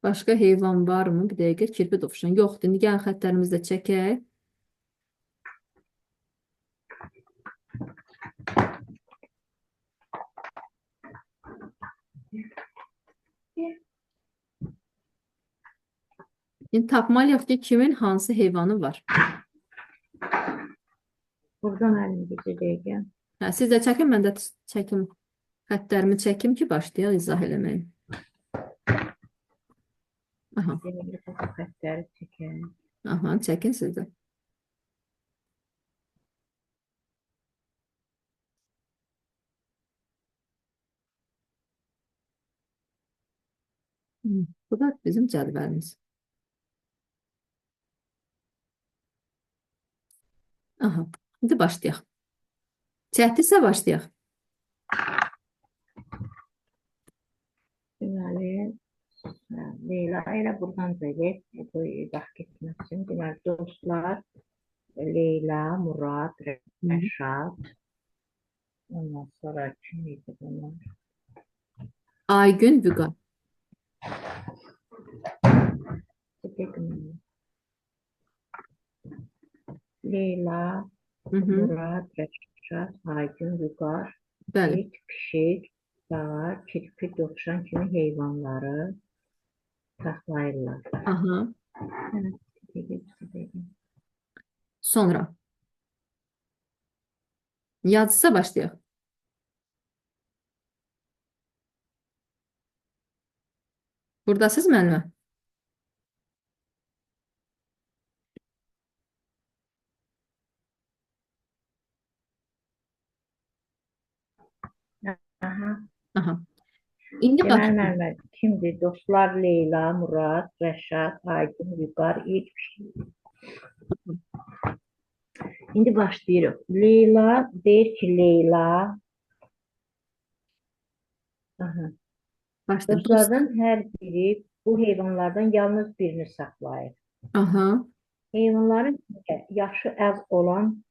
Başqa heyvan varmı? Bir dəqiqə, kirpi, dovşan. Yoxdur. İndi gəlin xəttlərimizi də çəkək. İndi tapmalıyıq ki, kimin hansı heyvanı var. Burada mənim bir dəqiqə. Hə, siz də çəkin, mən də çəkim. Xəttlərimi çəkim ki, başlayaq izah eləməyə. Aha, Deməli, bu xəttləri çəkək. aha, çəkin siz də. Bu da bizim cədvəlimiz. Aha, indi başlayaq. Çəkdirsə başlayaq. Deməli, Leyla elə buradan deyək, bu vaxt getməsin. Deməli, dostlar, Leyla, Murad, Rəşad. Ondan sonra kim idi bunlar? Aygün, Vüqar. Leyla, Hı -hı. Murad, Rəşad, Aygün, Vüqar, Bəli. it, pişik, dağa, kirpi, dovşan kimi heyvanları saxlayırlar. Aha. Evet, Sonra. Yazısa başlayaq. Buradasınız müəllimə? Aha. Aha. İndi Deməli, başlayaq. müəllimə, kimdir? Dostlar Leyla, Murad, Rəşad, Aygün, Vüqar, it, pişik. İndi başlayırıq. Leyla deyir ki, Leyla. Aha. Başlayaq. Dostlardan hər biri bu heyvanlardan yalnız birini saxlayır. Aha. Heyvanların yaşı az olan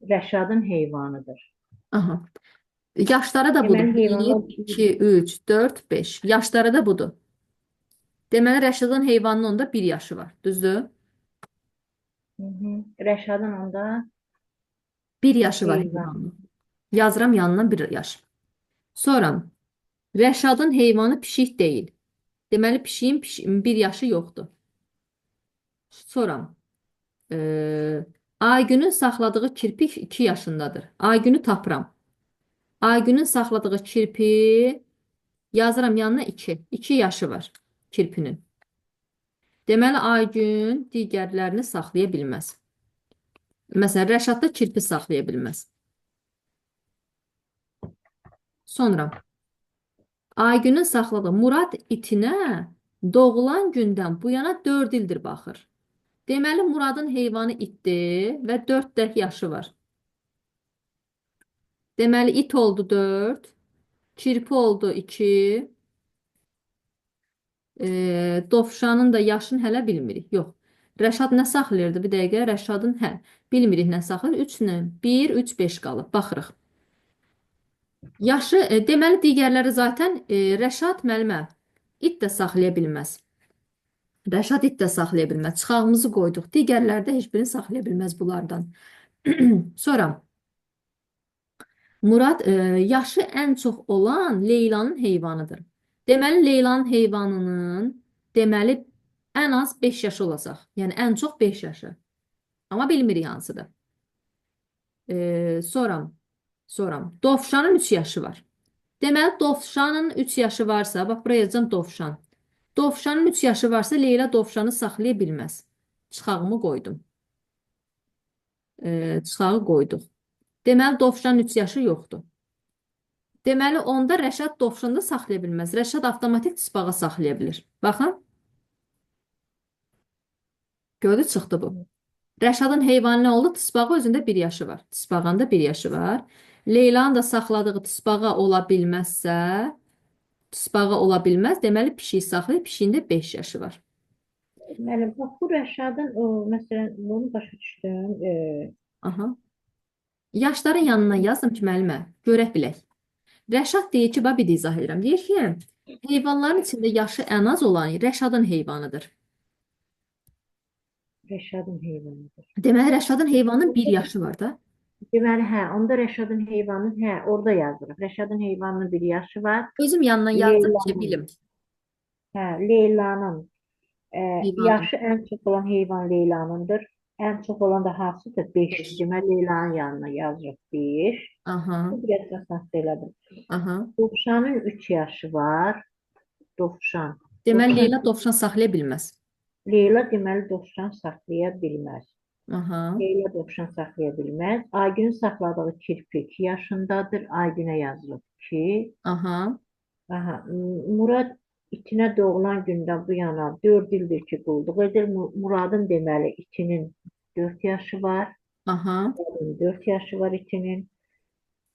Rəşadın heyvanıdır. Aha. Yaşları da budur. Deməli, 1, heyvanlar 2, 3, 4, 5. Yaşları da budur. Deməli, Rəşadın heyvanının onda 1 yaşı var. Düzdür? Hı hı. Rəşadın onda Bir yaşı var heyvan. heyvanın. Yazıram yanına bir yaş. Sonra Rəşadın heyvanı pişik deyil. Deməli pişiyin bir yaşı yoxdur. Sonra Aygünün saxladığı kirpi 2 yaşındadır. Aygünü tapıram. Aygünün saxladığı kirpi yazıram yanına 2. 2 yaşı var kirpinin. Deməli Aygün digərlərini saxlaya bilməz. Məsələn, Rəşad da kirpi saxlaya bilməz. Sonra Aygünün saxladığı Murad itinə doğulan gündən bu yana 4 ildir baxır. Deməli Muradın heyvanı itdir və 4 də yaşı var. Deməli it oldu 4, kirpi oldu 2, dovşanın da yaşını hələ bilmirik. Yox. Rəşad nə saxlayırdı? Bir dəqiqə. Rəşadın bilmirik nə saxlayır. 3 nə? 1, 3, 5 qalıb. Baxırıq. Yaşı deməli digərləri zaten Rəşad müəllimə it də saxlaya bilməz. Rəşad it də saxlaya bilməz. Çıxağımızı qoyduq. Digərləri də heç birini saxlaya bilməz bunlardan. Sonra Murad yaşı ən çox olan Leylanın heyvanıdır. Deməli Leylanın heyvanının deməli ən az 5 yaşı olacaq. Yəni ən çox 5 yaşı. Amma bilmirik hansıdır. Sonra Dovşanın 3 yaşı var. Deməli Dovşanın 3 yaşı varsa, bax buraya yazacağım Dovşan. Dovşanın 3 yaşı varsa Leyla Dovşanı saxlaya bilməz. Çıxağımı qoydum. Çıxağı qoyduq. Deməli Dovşanın 3 yaşı yoxdur. Deməli onda Rəşad Dovşanı da saxlaya bilməz. Rəşad avtomatik tısbağa saxlaya bilir. Baxın, gördü çıxdı bu. Rəşadın heyvanı nə oldu? Tısbağa özündə 1 yaşı var. Tısbağın da 1 yaşı var. Leylanın da saxladığı tısbağa ola bilməzsə, tısbağa ola bilməz. Deməli pişik saxlayır. Pişiyin də 5 yaşı var. Müəllim, bax bu Rəşadın o məsələn bunu başa düşdüm. Aha. Yaşların yanına yazdım ki, müəllimə, görək bilək. Rəşad deyir ki, bir də izah edirəm. Deyir ki, heyvanların içində yaşı ən az olan Rəşadın heyvanıdır. Rəşadın heyvanıdır. Deməli, Rəşadın heyvanının 1 yaşı var da. Deməli, hə, onda Rəşadın heyvanı, hə, orada yazırıq. Rəşadın heyvanının 1 yaşı var. Özüm yanına yazdım ki, Leylanın, bilim. hə, Leylanın Heyvanı yaşı ən çox olan heyvan Leylanındır. Ən çox olan da hansıdır? 5-dir. 5. Deməli, Leylanın yanına yazırıq 1. Aha, Bu biraz əsas elədim. aha. Dovşanın 3 yaşı var. Dovşan. Deməli, Dovşan. Leyla dovşan saxlaya bilməz. Leyla deməli dovşan saxlaya bilməz. Aha, Leyla dovşan saxlaya bilməz. Aygünün saxladığı kirpi 2 yaşındadır. Aygünə yazılıb 2. aha, Aha, Murad itinə doğulan gündən bu yana 4 ildir ki, qulluq edir. Muradın deməli itinin 4 yaşı var. aha, 4 yaşı var itinin.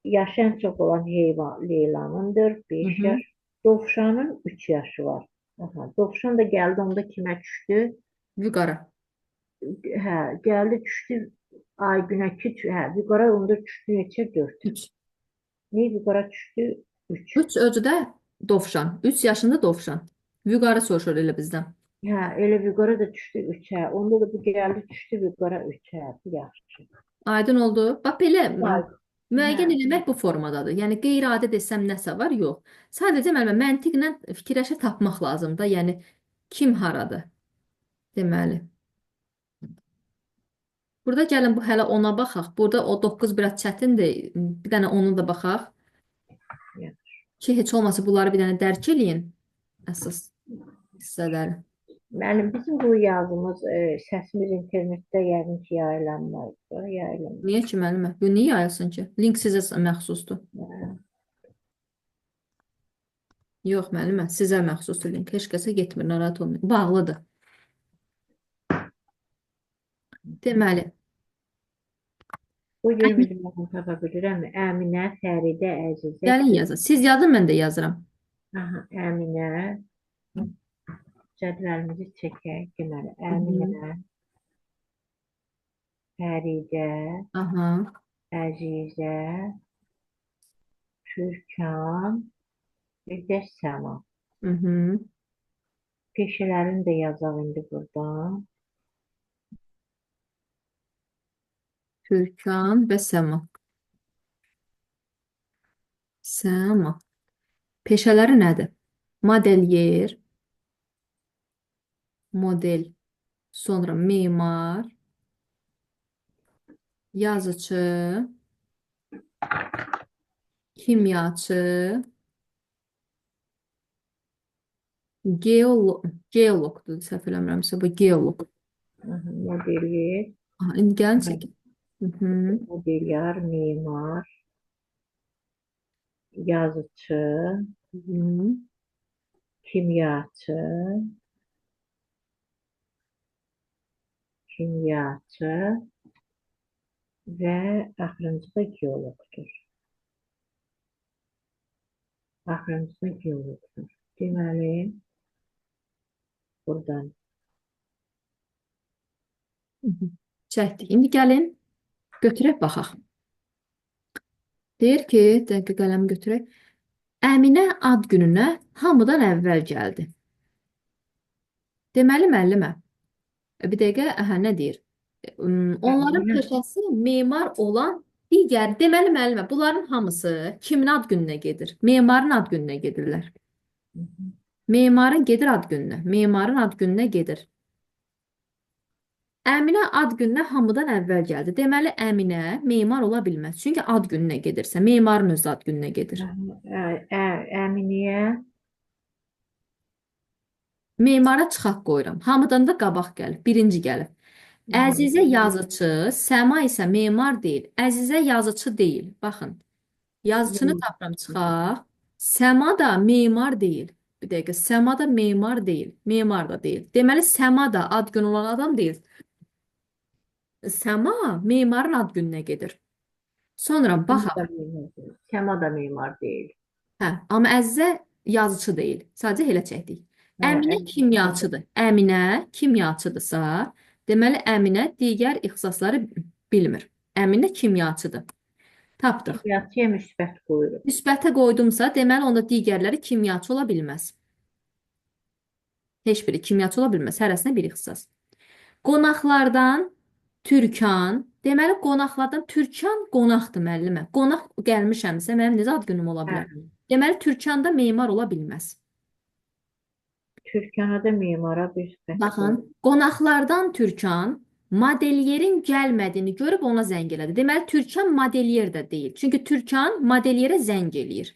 Yaşı ən çox olan heyvan Leylanındır, hı 5 hı. yaş. Dovşanın 3 yaşı var. Aha, dovşan da gəldi onda kimə düşdü? Vüqara. Hə, gəldi düşdü Aygünə ki, hə, Vüqara onda düşdü neçə? 4. 3. Ne Vüqara düşdü? 3. 3 özü də dovşan. 3 yaşında dovşan. Vüqarı soruşur elə bizdən. Hə, elə Vüqara da düşdü 3. Hə. Onda da bu gəldi düşdü Vüqara 3. Hə, bu yaxşı. Aydın oldu. Bax belə Vay. müəyyən Hə. eləmək bu formadadır. Yəni qeyri-adi desəm nəsə var, yox. Sadəcə müəllimə məntiqlə fikirləşib tapmaq lazımdır. Yəni kim haradır? Deməli. Burada gəlin bu hələ ona baxaq. Burada o 9 biraz çətindir. Bir dənə onu da baxaq. Hə. Ki heç olmasa bunları bir dənə dərk eləyin. Əsas hissələri. Mənim bizim bu yazımız, səsimiz internetdə yəqin ki, yayılanmazdı. Yayılanmaz. Niyə ki müəllimə? Bu niyə yayılsın ki? Link sizə məxsusdur. Hə. Yox müəllimə, sizə məxsusdur link. Heç kəsə getmir, narahat olmayın. Bağlıdır. Deməli, Bu gün bizim baxın tapa bilirəm. Əminə, Fəridə, Əzizə, gəlin yazın. Siz yazın, mən də yazıram. aha, Əminə. Cədvəlimizi çəkək. Deməli, Hı hı. Əminə, Fəridə, Aha. Əzizə, Türkan, bir də Səma. Hı hı. Peşələrini də yazaq indi buradan. Türkan və Səma. Səma. Peşələri nədir? Modelyer, model, sonra memar, yazıcı, kimyaçı, geolog, geologdur, səhv eləmirəmsə bu geolog. Aha, modelyer, Aha, indi gəlin aha, çəkin. Mhm. modelyar, mimar, yazıcı, Mhm. kimyaçı, kimyaçı və axırıncı da geologdur. Axırıncı da geologdur. Deməli, buradan Mhm. Çəkdik. İndi gəlin götürək baxaq. Deyir ki, dəqiq qələm götürək. Əminə ad gününə hamıdan əvvəl gəldi. Deməli müəllimə, bir dəqiqə, nə deyir? Onların əminə, peşəsi memar olan digər, deməli müəllimə, bunların hamısı kimin ad gününə gedir? Memarın ad gününə gedirlər. Memarın gedir ad gününə. Memarın ad gününə gedir. Əminə ad gününə hamıdan əvvəl gəldi. Deməli, Əminə memar ola bilməz. Çünki ad gününə gedirsə, memarın öz ad gününə gedir. əminiyə, Memara çıxaq qoyuram. Hamıdan da qabaq gəlib. Birinci gəlib. Əzizə yazıcı, Səma isə memar deyil. Əzizə yazıcı deyil. Baxın, yazıçını tapıram çıxaq. Səma da memar deyil. Bir dəqiqə, Səma da memar deyil. Memar da deyil. Deməli, Səma da ad günü olan adam deyil. Səma memarın ad gününə gedir. Sonra Səma baxaq. da mimar deyil. Səma da mimar deyil. Hə, amma Əzizə yazıçı deyil. Sadəcə elə çəkdik. Hə, Əminə əminə, kimyaçıdır. Əminə kimyaçıdırsa, deməli Əminə digər ixtisasları bilmir. Əminə kimyaçıdır. Tapdıq. kimyaçıya müsbət qoyuruq. Müsbətə qoydumsa, deməli onda digərləri kimyaçı ola bilməz. Heç biri kimyaçı ola bilməz. Hərəsinə bir ixtisas. Qonaqlardan Türkan, deməli qonaqlardan Türkan qonaqdır müəllimə. Qonaq gəlmişəmsə mənim necə ad günüm ola Hə, bilər? Deməli Türkan da memar ola bilməz. Türkana da mimara bir sifət Baxın, qoyuruq. qonaqlardan Türkan modelyerin gəlmədiyini görüb ona zəng elədi. Deməli Türkan modelyer də deyil. Çünki Türkan modelyerə zəng eləyir.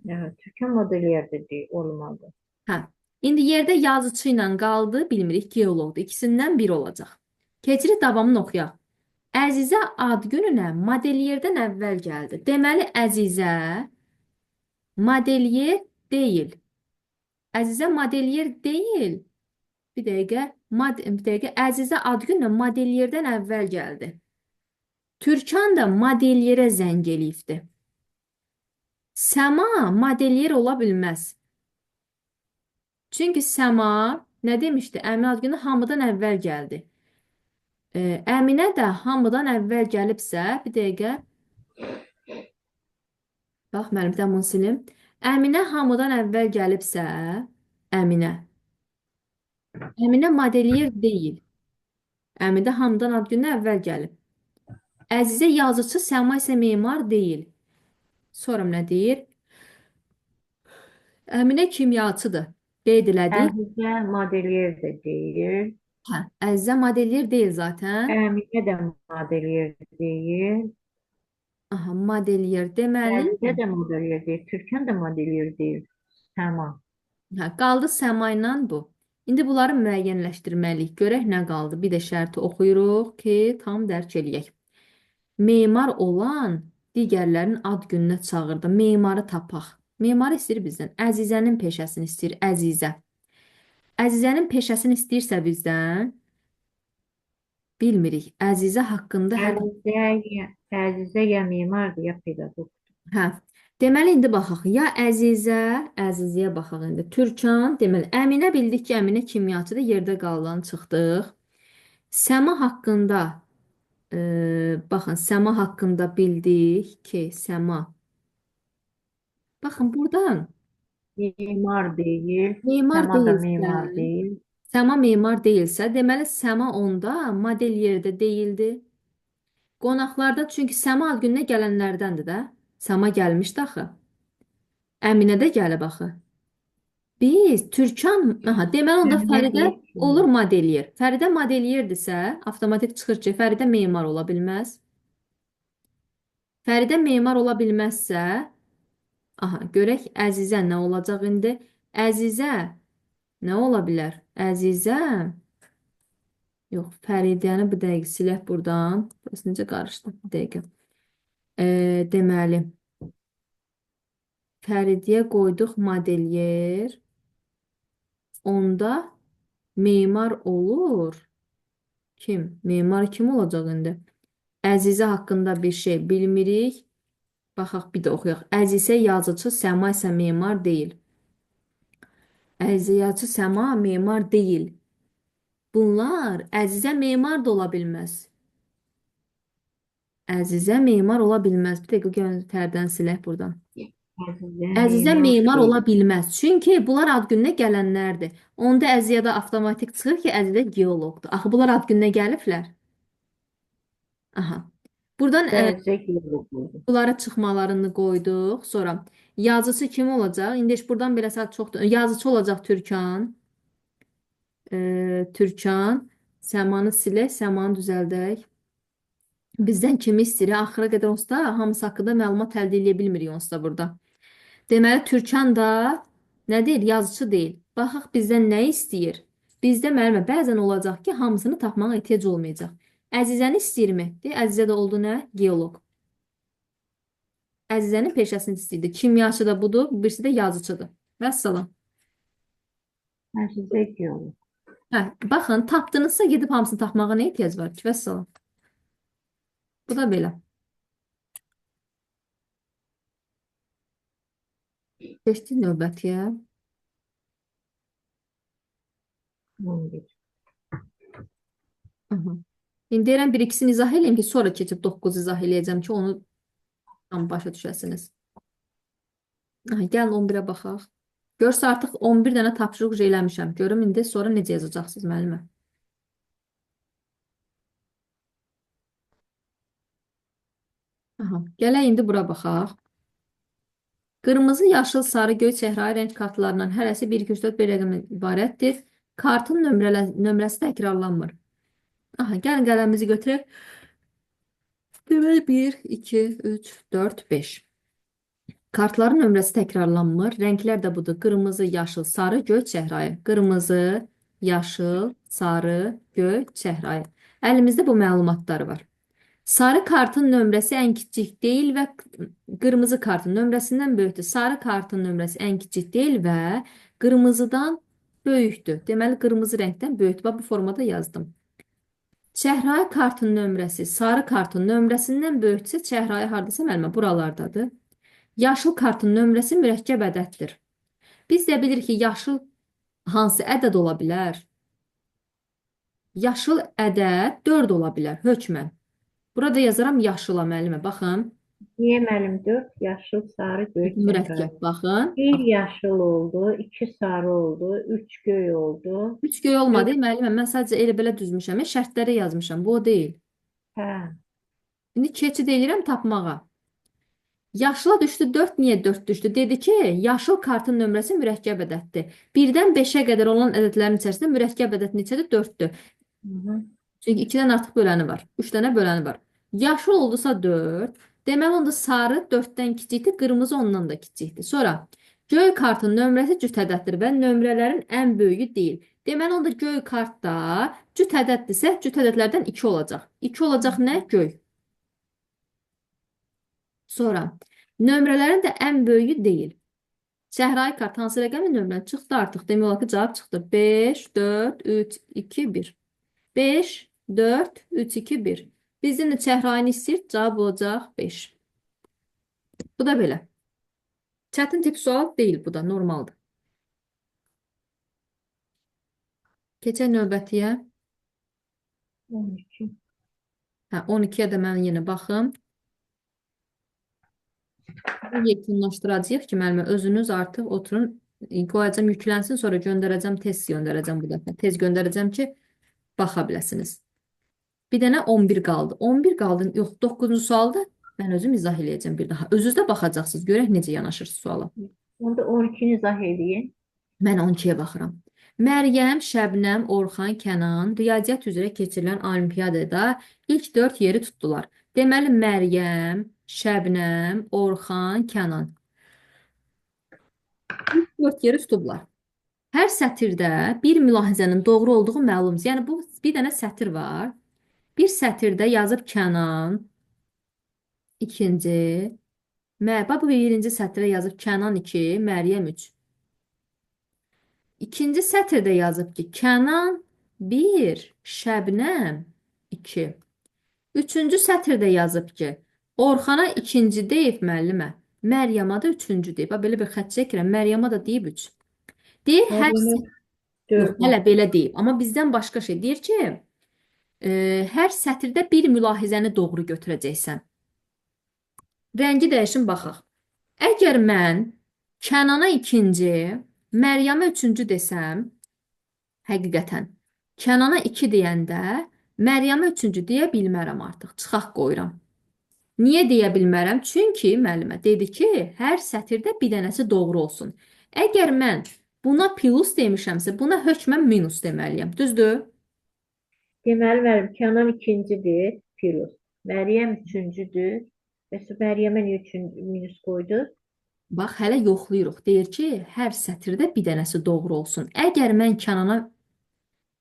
Hə, Türkan modelyer də deyil, olmadı. Hə. İndi yerdə yazıçı ilə qaldı, bilmirik geoloqdur. İkisindən biri olacaq. Keçirik davamını oxuyaq. Əzizə ad gününə modelyerdən əvvəl gəldi. Deməli Əzizə modelyer deyil. Əzizə modelyer deyil. Bir dəqiqə Əzizə ad gününə modelyerdən əvvəl gəldi. Türkan da modelyerə zəng eləyibdi. Səma modelyer ola bilməz. Çünki Səma nə demişdi? Əminə ad günü hamıdan əvvəl gəldi. Əminə də hamıdan əvvəl gəlibsə, bir dəqiqə, bax mənim bir də bunu silim. Əminə hamıdan əvvəl gəlibsə, Əminə. Əminə modelyer deyil. Əminə hamıdan ad günü əvvəl gəlib. Əzizə yazıçı, Səma isə memar deyil. Sonra nə deyir? Əminə kimyaçıdır. Qeyd elədik. Əzizə modelyer də deyil. Hə, Əzizə modelyer deyil zaten. Əminə də modelyer deyil. Aha, modelyer deməli. Əzizə də modelyer deyil. Türkan da modelyer deyil. Tamam. Hə, qaldı Səma ilə bu. İndi bunları müəyyənləşdirməliyik. Görək nə qaldı. Bir də şərti oxuyuruq ki, tam dərk eləyək. Memar olan digərlərin ad gününə çağırdı. Memarı tapaq. Memar istəyir bizdən. Əzizənin peşəsini istəyir. Əzizə. Əzizənin peşəsini istəyirsə bizdən, bilmirik. Əzizə haqqında hər... Əzizə ya mimardır, ya pedaqoq. Hə. Deməli, indi baxaq. Ya Əzizə, Əzizəyə baxaq indi. Türkan, deməli, Əminə bildik ki, Əminə kimyaçıdır. Yerdə qalan çıxdıq. Səma haqqında, baxın, Səma haqqında bildik ki, Səma. Baxın, buradan Mimar deyil. memar Səma da deyilsə, mimar deyil. Səma memar deyilsə, deməli Səma onda model yerdə deyildi. Qonaqlardan çünki Səma ad gününə gələnlərdəndir də. Səma gəlmişdi axı. Əminə də gəlib axı. Biz Türkan, aha, deməli onda Əminə Fəridə deyir ki, olur modelyer. Fəridə modelyerdirsə, avtomatik çıxır ki, Fəridə memar ola bilməz. Fəridə memar ola bilməzsə, aha, görək Əzizə nə olacaq indi? Əzizə nə ola bilər? Əzizə, yox, Fəridəni bir dəqiqə silək buradan. Burası necə qarışdı? Bir dəqiqə. Deməli, Fəridiyə qoyduq modelyer. Onda memar olur. Kim? Memar kim olacaq indi? Əzizə haqqında bir şey bilmirik. Baxaq bir də oxuyaq. Əzizə yazıcı, Səma isə memar deyil. Əzizə yazıcı, Səma memar deyil. Bunlar Əzizə memar da ola bilməz. Əzizə memar ola bilməz. Bir dəqiqə gəlin Fərdən silək buradan. Əzizə Əzizə memar memar deyil. ola bilməz. Çünki bunlar ad gününə gələnlərdir. Onda Əzizədə avtomatik çıxır ki, Əzizə geoloqdur. Axı bunlar ad gününə gəliblər. Aha. Buradan Əzizə geoloqdur. bunlara çıxmalarını qoyduq. Sonra yazıcı kim olacaq? İndi heç buradan belə saat çoxdur. Yazıcı olacaq Türkan. Türkan. Səmanı silək, Səmanı düzəldək. Bizdən kimi istəyir? Axıra qədər onsuz da hamısı haqqında məlumat əldə edə bilmirik onsuz da burada. Deməli, Türkan da nə deyir? Yazıcı deyil. Baxaq bizdən nə istəyir? Bizdə müəllimə bəzən olacaq ki, hamısını tapmağa ehtiyac olmayacaq. Əzizəni istəyirmi? Əzizə də oldu nə? Geoloq. Əzizənin peşəsini istəyirdi. Kimyaçı da budur, birisi də yazıcıdır. Vəssalam. Əzizə geoloq. Hə, baxın, tapdınızsa gedib hamısını tapmağa nə ehtiyac var ki? Vəssalam. Bu da belə. Keçdik növbətiyə. 11. Aha. İndi deyirəm, bir ikisini izah edeyim ki, sonra keçib 9 izah eləyəcəm ki, onu tam başa düşəsiniz. Aha, gəlin 11-ə baxaq. Görsə artıq 11 dənə tapşırıq eləmişəm. Görüm indi sonra necə yazacaqsınız müəllimə. Aha, gələk indi bura baxaq. Qırmızı, yaşıl, sarı, göy, çəhrayı rəng kartlarından hərəsi 1, 2, 3, 4, 5 rəqəmdən ibarətdir. Kartın nömrəsi təkrarlanmır. Aha, gəlin qələmimizi götürək. Deməli 1, 2, 3, 4, 5. Kartların nömrəsi təkrarlanmır. Rənglər də budur. Qırmızı, yaşıl, sarı, göy, çəhrayı. Qırmızı, yaşıl, sarı, göy, çəhrayı. Əlimizdə bu məlumatlar var. Sarı kartın nömrəsi ən kiçik deyil və qırmızı kartın nömrəsindən böyükdür. Sarı kartın nömrəsi ən kiçik deyil və qırmızıdan böyükdür. Deməli, qırmızı rəngdən böyükdür. Bax, bu formada yazdım. Çəhrayı kartın nömrəsi sarı kartın nömrəsindən böyüksə, çəhrayı hardasa müəllimə buralardadır. Yaşıl kartın nömrəsi mürəkkəb ədəddir. Biz də bilirik ki, yaşıl hansı ədəd ola bilər? Yaşıl ədəd 4 ola bilər, hökmən. Burada yazaram yaşıla müəllimə, baxın. Niyə müəllim 4? Yaşıl, sarı, göy, çəhrayı. Mürəkkəb, baxın. Bir yaşıl oldu, 2 sarı oldu, 3 göy oldu. 3 göy olmadı, 4. müəllimə. Mən sadəcə elə belə düzmüşəm. Şərtləri yazmışam, bu o deyil. Hə. İndi keçid edirəm tapmağa. Yaşıla düşdü 4, niyə 4 düşdü? Dedi ki, yaşıl kartın nömrəsi mürəkkəb ədəddir. 1-dən 5-ə qədər olan ədədlərin içərisində mürəkkəb ədəd neçədir? 4-dür. Hı-hı. Çünki 2-dən artıq böləni var. 3 dənə böləni var. Yaşıl oldusa 4. Deməli onda sarı 4-dən kiçikdir, qırmızı ondan da kiçikdir. Sonra göy kartın nömrəsi cüt ədəddir və nömrələrin ən böyüyü deyil. Deməli onda göy kartda cüt ədəddirsə, cüt ədədlərdən 2 olacaq. 2 olacaq nə? Göy. Sonra nömrələrin də ən böyüyü deyil. Çəhrayı kart hansı rəqəmin nömrədən çıxdı artıq? Demək olar ki, cavab çıxdı. 5, 4, 3, 2, 1. 5, 4, 3, 2, 1. Bizim də çəhrayını istəyir, cavab olacaq 5. Bu da belə. Çətin tip sual deyil, bu da normaldır. Keçək növbətiyə. 12. Hə, 12-yə də mən yenə baxım. Yekunlaşdıracağıq ki, müəllimə, özünüz artıq oturun, qoyacam, yüklənsin, sonra göndərəcəm, test göndərəcəm bu dəfə. Tez göndərəcəm ki, baxa biləsiniz. Bir dənə 11 qaldı. 11 qaldı. Yox, 9-cu sualda mən özüm izah eləyəcəm bir daha. Özünüz də baxacaqsınız. Görək necə yanaşırsınız suala. Onda 12-ni izah eləyin. Mən 12-yə baxıram. Məryəm, Şəbnəm, Orxan, Kənan riyaziyyat üzrə keçirilən olimpiyadada ilk 4 yeri tutdular. Deməli, Məryəm, Şəbnəm, Orxan, Kənan ilk 4 yeri tutublar. Hər sətirdə bir mülahizənin doğru olduğu məlumdur. Yəni bu bir dənə sətir var. Bir sətirdə yazıb Kənan, ikinci, bu birinci sətrə yazıb Kənan 2, Məryəm 3. İkinci sətirdə yazıb ki, Kənan 1, Şəbnəm 2. Üçüncü sətirdə yazıb ki, Orxana ikinci deyib müəllimə, Məryəma da üçüncü deyib. Belə bir xətt çəkirəm, Məryəma da deyib 3. Deyir, Məryəmə yox, 4. hələ belə deyib. Amma bizdən başqa şey. Deyir ki, hər sətirdə bir mülahizəni doğru götürəcəksən. Rəngi dəyişin, baxaq. Əgər mən Kənana ikinci, Məryəmə üçüncü desəm, həqiqətən, Kənana 2 deyəndə, Məryəmə üçüncü deyə bilmərəm artıq. Çıxaq qoyuram. Niyə deyə bilmərəm? Çünki müəllimə dedi ki, hər sətirdə bir dənəsi doğru olsun. Əgər mən buna plus demişəmsə, buna hökmən minus deməliyəm. Düzdür? Deməli, müəllim, Kənan ikincidir, Firuz. Məryəm üçüncüdür. Bəs Məryəmə niyə üçüncü minus qoydu? Bax, hələ yoxlayırıq. Deyir ki, hər sətirdə bir dənəsi doğru olsun. Əgər mən Kənana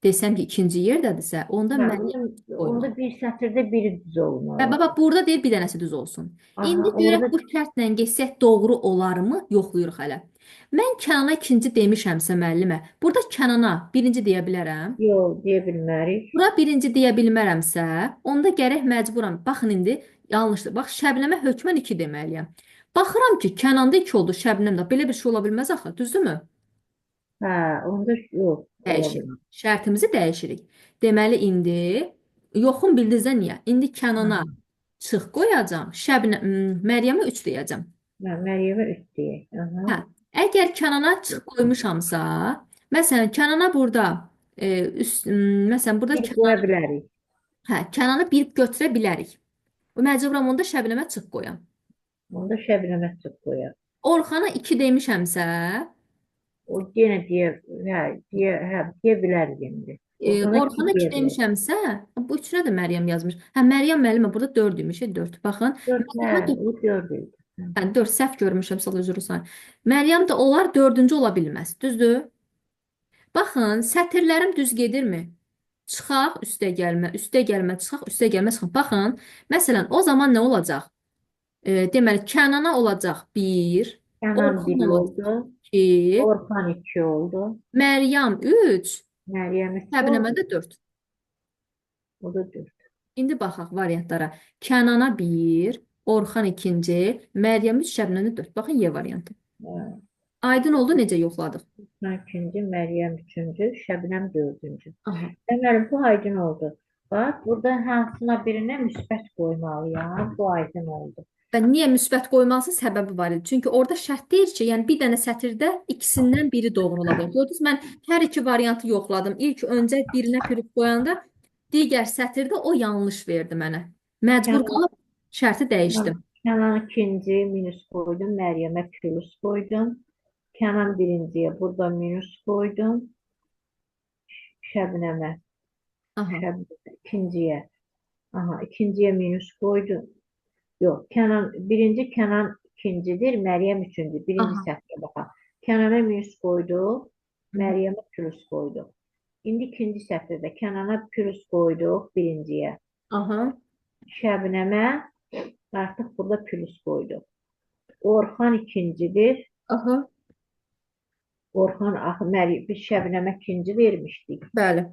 desəm ki, ikinci yerdədirsə, onda Hə, Məryəm qoymaq. onda bir sətirdə biri düz olmalı. Bax, burada deyir bir dənəsi düz olsun. Aha, İndi görək orada bu şərtlə geçsək doğru olarmı? Yoxlayırıq hələ. Mən Kənana ikinci demişəmsə müəllimə, burada Kənana birinci deyə bilərəm. yol deyə bilmərik. Bura birinci deyə bilmərəmsə, onda gərək məcburam. Baxın indi yanlışdır. Bax, Şəbnəmə hökmən 2 deməliyəm. Baxıram ki, Kənanda 2 oldu, Şəbnəmdə. Belə bir şey ola bilməz axı, düzdürmü? Hə, onda yox, ola Dəyişirik. bilməz. Şərtimizi dəyişirik. Deməli indi yoxun bildinizə niyə? İndi Kənana Hə, çıx qoyacağam. Məryəmə 3 deyəcəm. Məryəmə 3 deyək. Aha. Hə. Əgər Kənana çıx qoymuşamsa, məsələn, Kənana burada məsələn burada Bir qoya bilərik. Kənanı bir götürə bilərik. Məcburam onda Şəbnəmə çıx qoyam. Onda Şəbnəmə çıx qoyaq. Orxana 2 demişəmsə, O yenə deyə bilərik indi. Orxana 2 Orxana 2 deyə bilərik. demişəmsə, bu üçünə də Məryəm yazmış. Hə, Məryəm müəllimə burada 4 demiş, 4. Baxın, 4, hə, Məryəmə o 4 idi. hə, 4 səhv görmüşəm, sal üzr istəyirəm. Məryəm də olar 4-cü ola bilməz. Düzdür? Baxın, sətirlərim düz gedirmi? Çıxaq, üstə gəlmə, çıxaq, üstə gəlmə, çıxaq. Baxın, məsələn, o zaman nə olacaq? Deməli, Kənana olacaq 1, Kənan Orxan 1 olacaq oldu. 2, Orxan 2 oldu. Məryəm 3, Məryəm 3 Şəbnəmə oldu. də 4. O da 4. İndi baxaq variantlara. Kənana 1, Orxan ikinci, Məryəm 3, Şəbnəmə 4. Baxın, Y variantı. Hə. Aydın oldu necə yoxladıq? Orxan ikinci, Məryəm üçüncü, Şəbnəm dördüncü. Aha. Deməli, bu aydın oldu. Bax, burada hansına birinə müsbət qoymalıyam. Bu aydın oldu. Və niyə müsbət qoymalısın? Səbəbi var idi. Çünki orada şərt deyir ki, yəni bir dənə sətirdə ikisindən biri doğru ola bilər. Gördünüz, mən hər iki variantı yoxladım. İlk öncə birinə pürüz qoyanda digər sətirdə o yanlış verdi mənə. Məcbur Kənan, qalıb şərti dəyişdim. Kənan ikinci minus qoydum. Məryəmə plus qoydum. Kənan birinciyə burada minus qoydum. Şəbnəmə. Aha. Şəbnəmə ikinciyə. Aha, ikinciyə minus qoydum. Yox, birinci Kənan ikincidir, Məryəm üçüncü. Birinci Aha. sətrə baxaq. Kənana minus qoyduq, Məryəmə plus qoyduq. İndi ikinci sətrdə Kənana plus qoyduq birinciyə. Aha. Şəbnəmə artıq burada plus qoyduq. Orxan ikincidir. Aha. Orxan biz Şəbnəmə ikinci vermişdik. Bəli.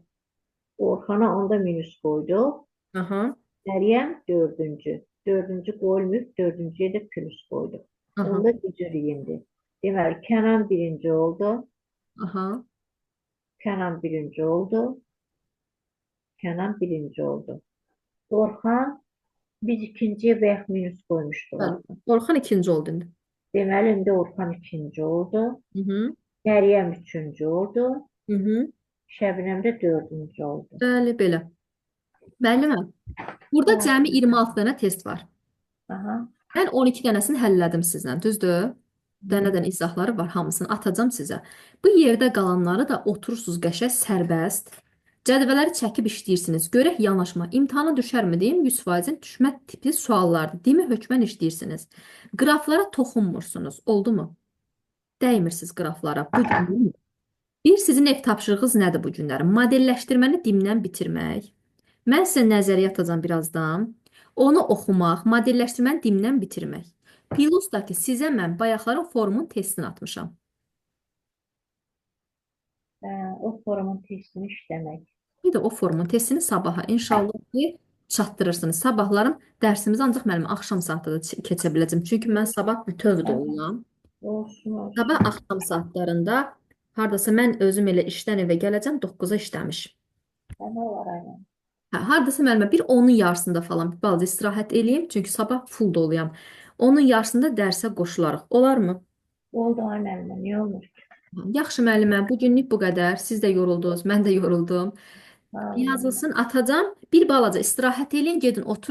Orxana onda minus qoyduq. Aha. Məryəm dördüncü. Dördüncü qoyulmayıb, dördüncüyə də plus qoyduq. Aha. Onda gücürük indi. Deməli, Kənan birinci oldu. Aha. Kənan birinci oldu. Kənan birinci oldu. Orxan biz ikinciyə bayaq minus qoymuşduq. Bəli. Orxan ikinci oldu indi. Deməli, indi Orxan ikinci oldu. Hı hı. Məryəm üçüncü oldu. Hı hı. Şəbnəm də dördüncü oldu. Bəli, belə. Müəlliməm, burada Hə, cəmi 26 dənə test var. aha. Mən 12 dənəsini həlllədim sizlə, düzdür? Hı. Dənə-dənə izahları var, hamısını atacağam sizə. Bu yerdə qalanları da oturursunuz qəşəng sərbəst. Cədvələri çəkib işləyirsiniz. Görək yanaşma. İmtahana düşərmi deyim? 100%-in düşmə tipi suallardır. Deyimi hökmən işləyirsiniz. Qraflara toxunmursunuz. Oldu mu? Dəymirsiniz qraflara. Bu gün bir sizin ev tapşırığınız nədir bu günləri? Modelləşdirməni dimdən bitirmək. Mən sizə nəzəriyyə atacağam birazdan. Onu oxumaq, modelləşdirməni dimdən bitirmək. Plus da ki, sizə mən bayaqların forumun testini atmışam. O forumun testini işləmək. Bir də o forumun testini sabaha inşallah ki, çatdırırsınız. Sabahlarım dərsimizi ancaq müəllim axşam saatında da keçə biləcəm. Çünki mən sabah bütöv Aha, doluyam. olsun, Sabah olsun. axşam saatlarında hardasa mən özüm elə işdən evə gələcəm 9-a işləmiş. Nə olar aynen. Hə, hardasa müəllimə bir onun yarısında falan bir balaca istirahət eləyim. Çünki sabah full doluyam. Onun yarısında dərsə qoşularıq. Olarmı? Oldu aynen, niye olmur? Yaxşı müəllimə, bu günlük bu qədər. Siz də yoruldunuz, mən də yoruldum. Sağ olun. Yazılsın, atacağam. Bir balaca istirahət eləyin, gedin oturun.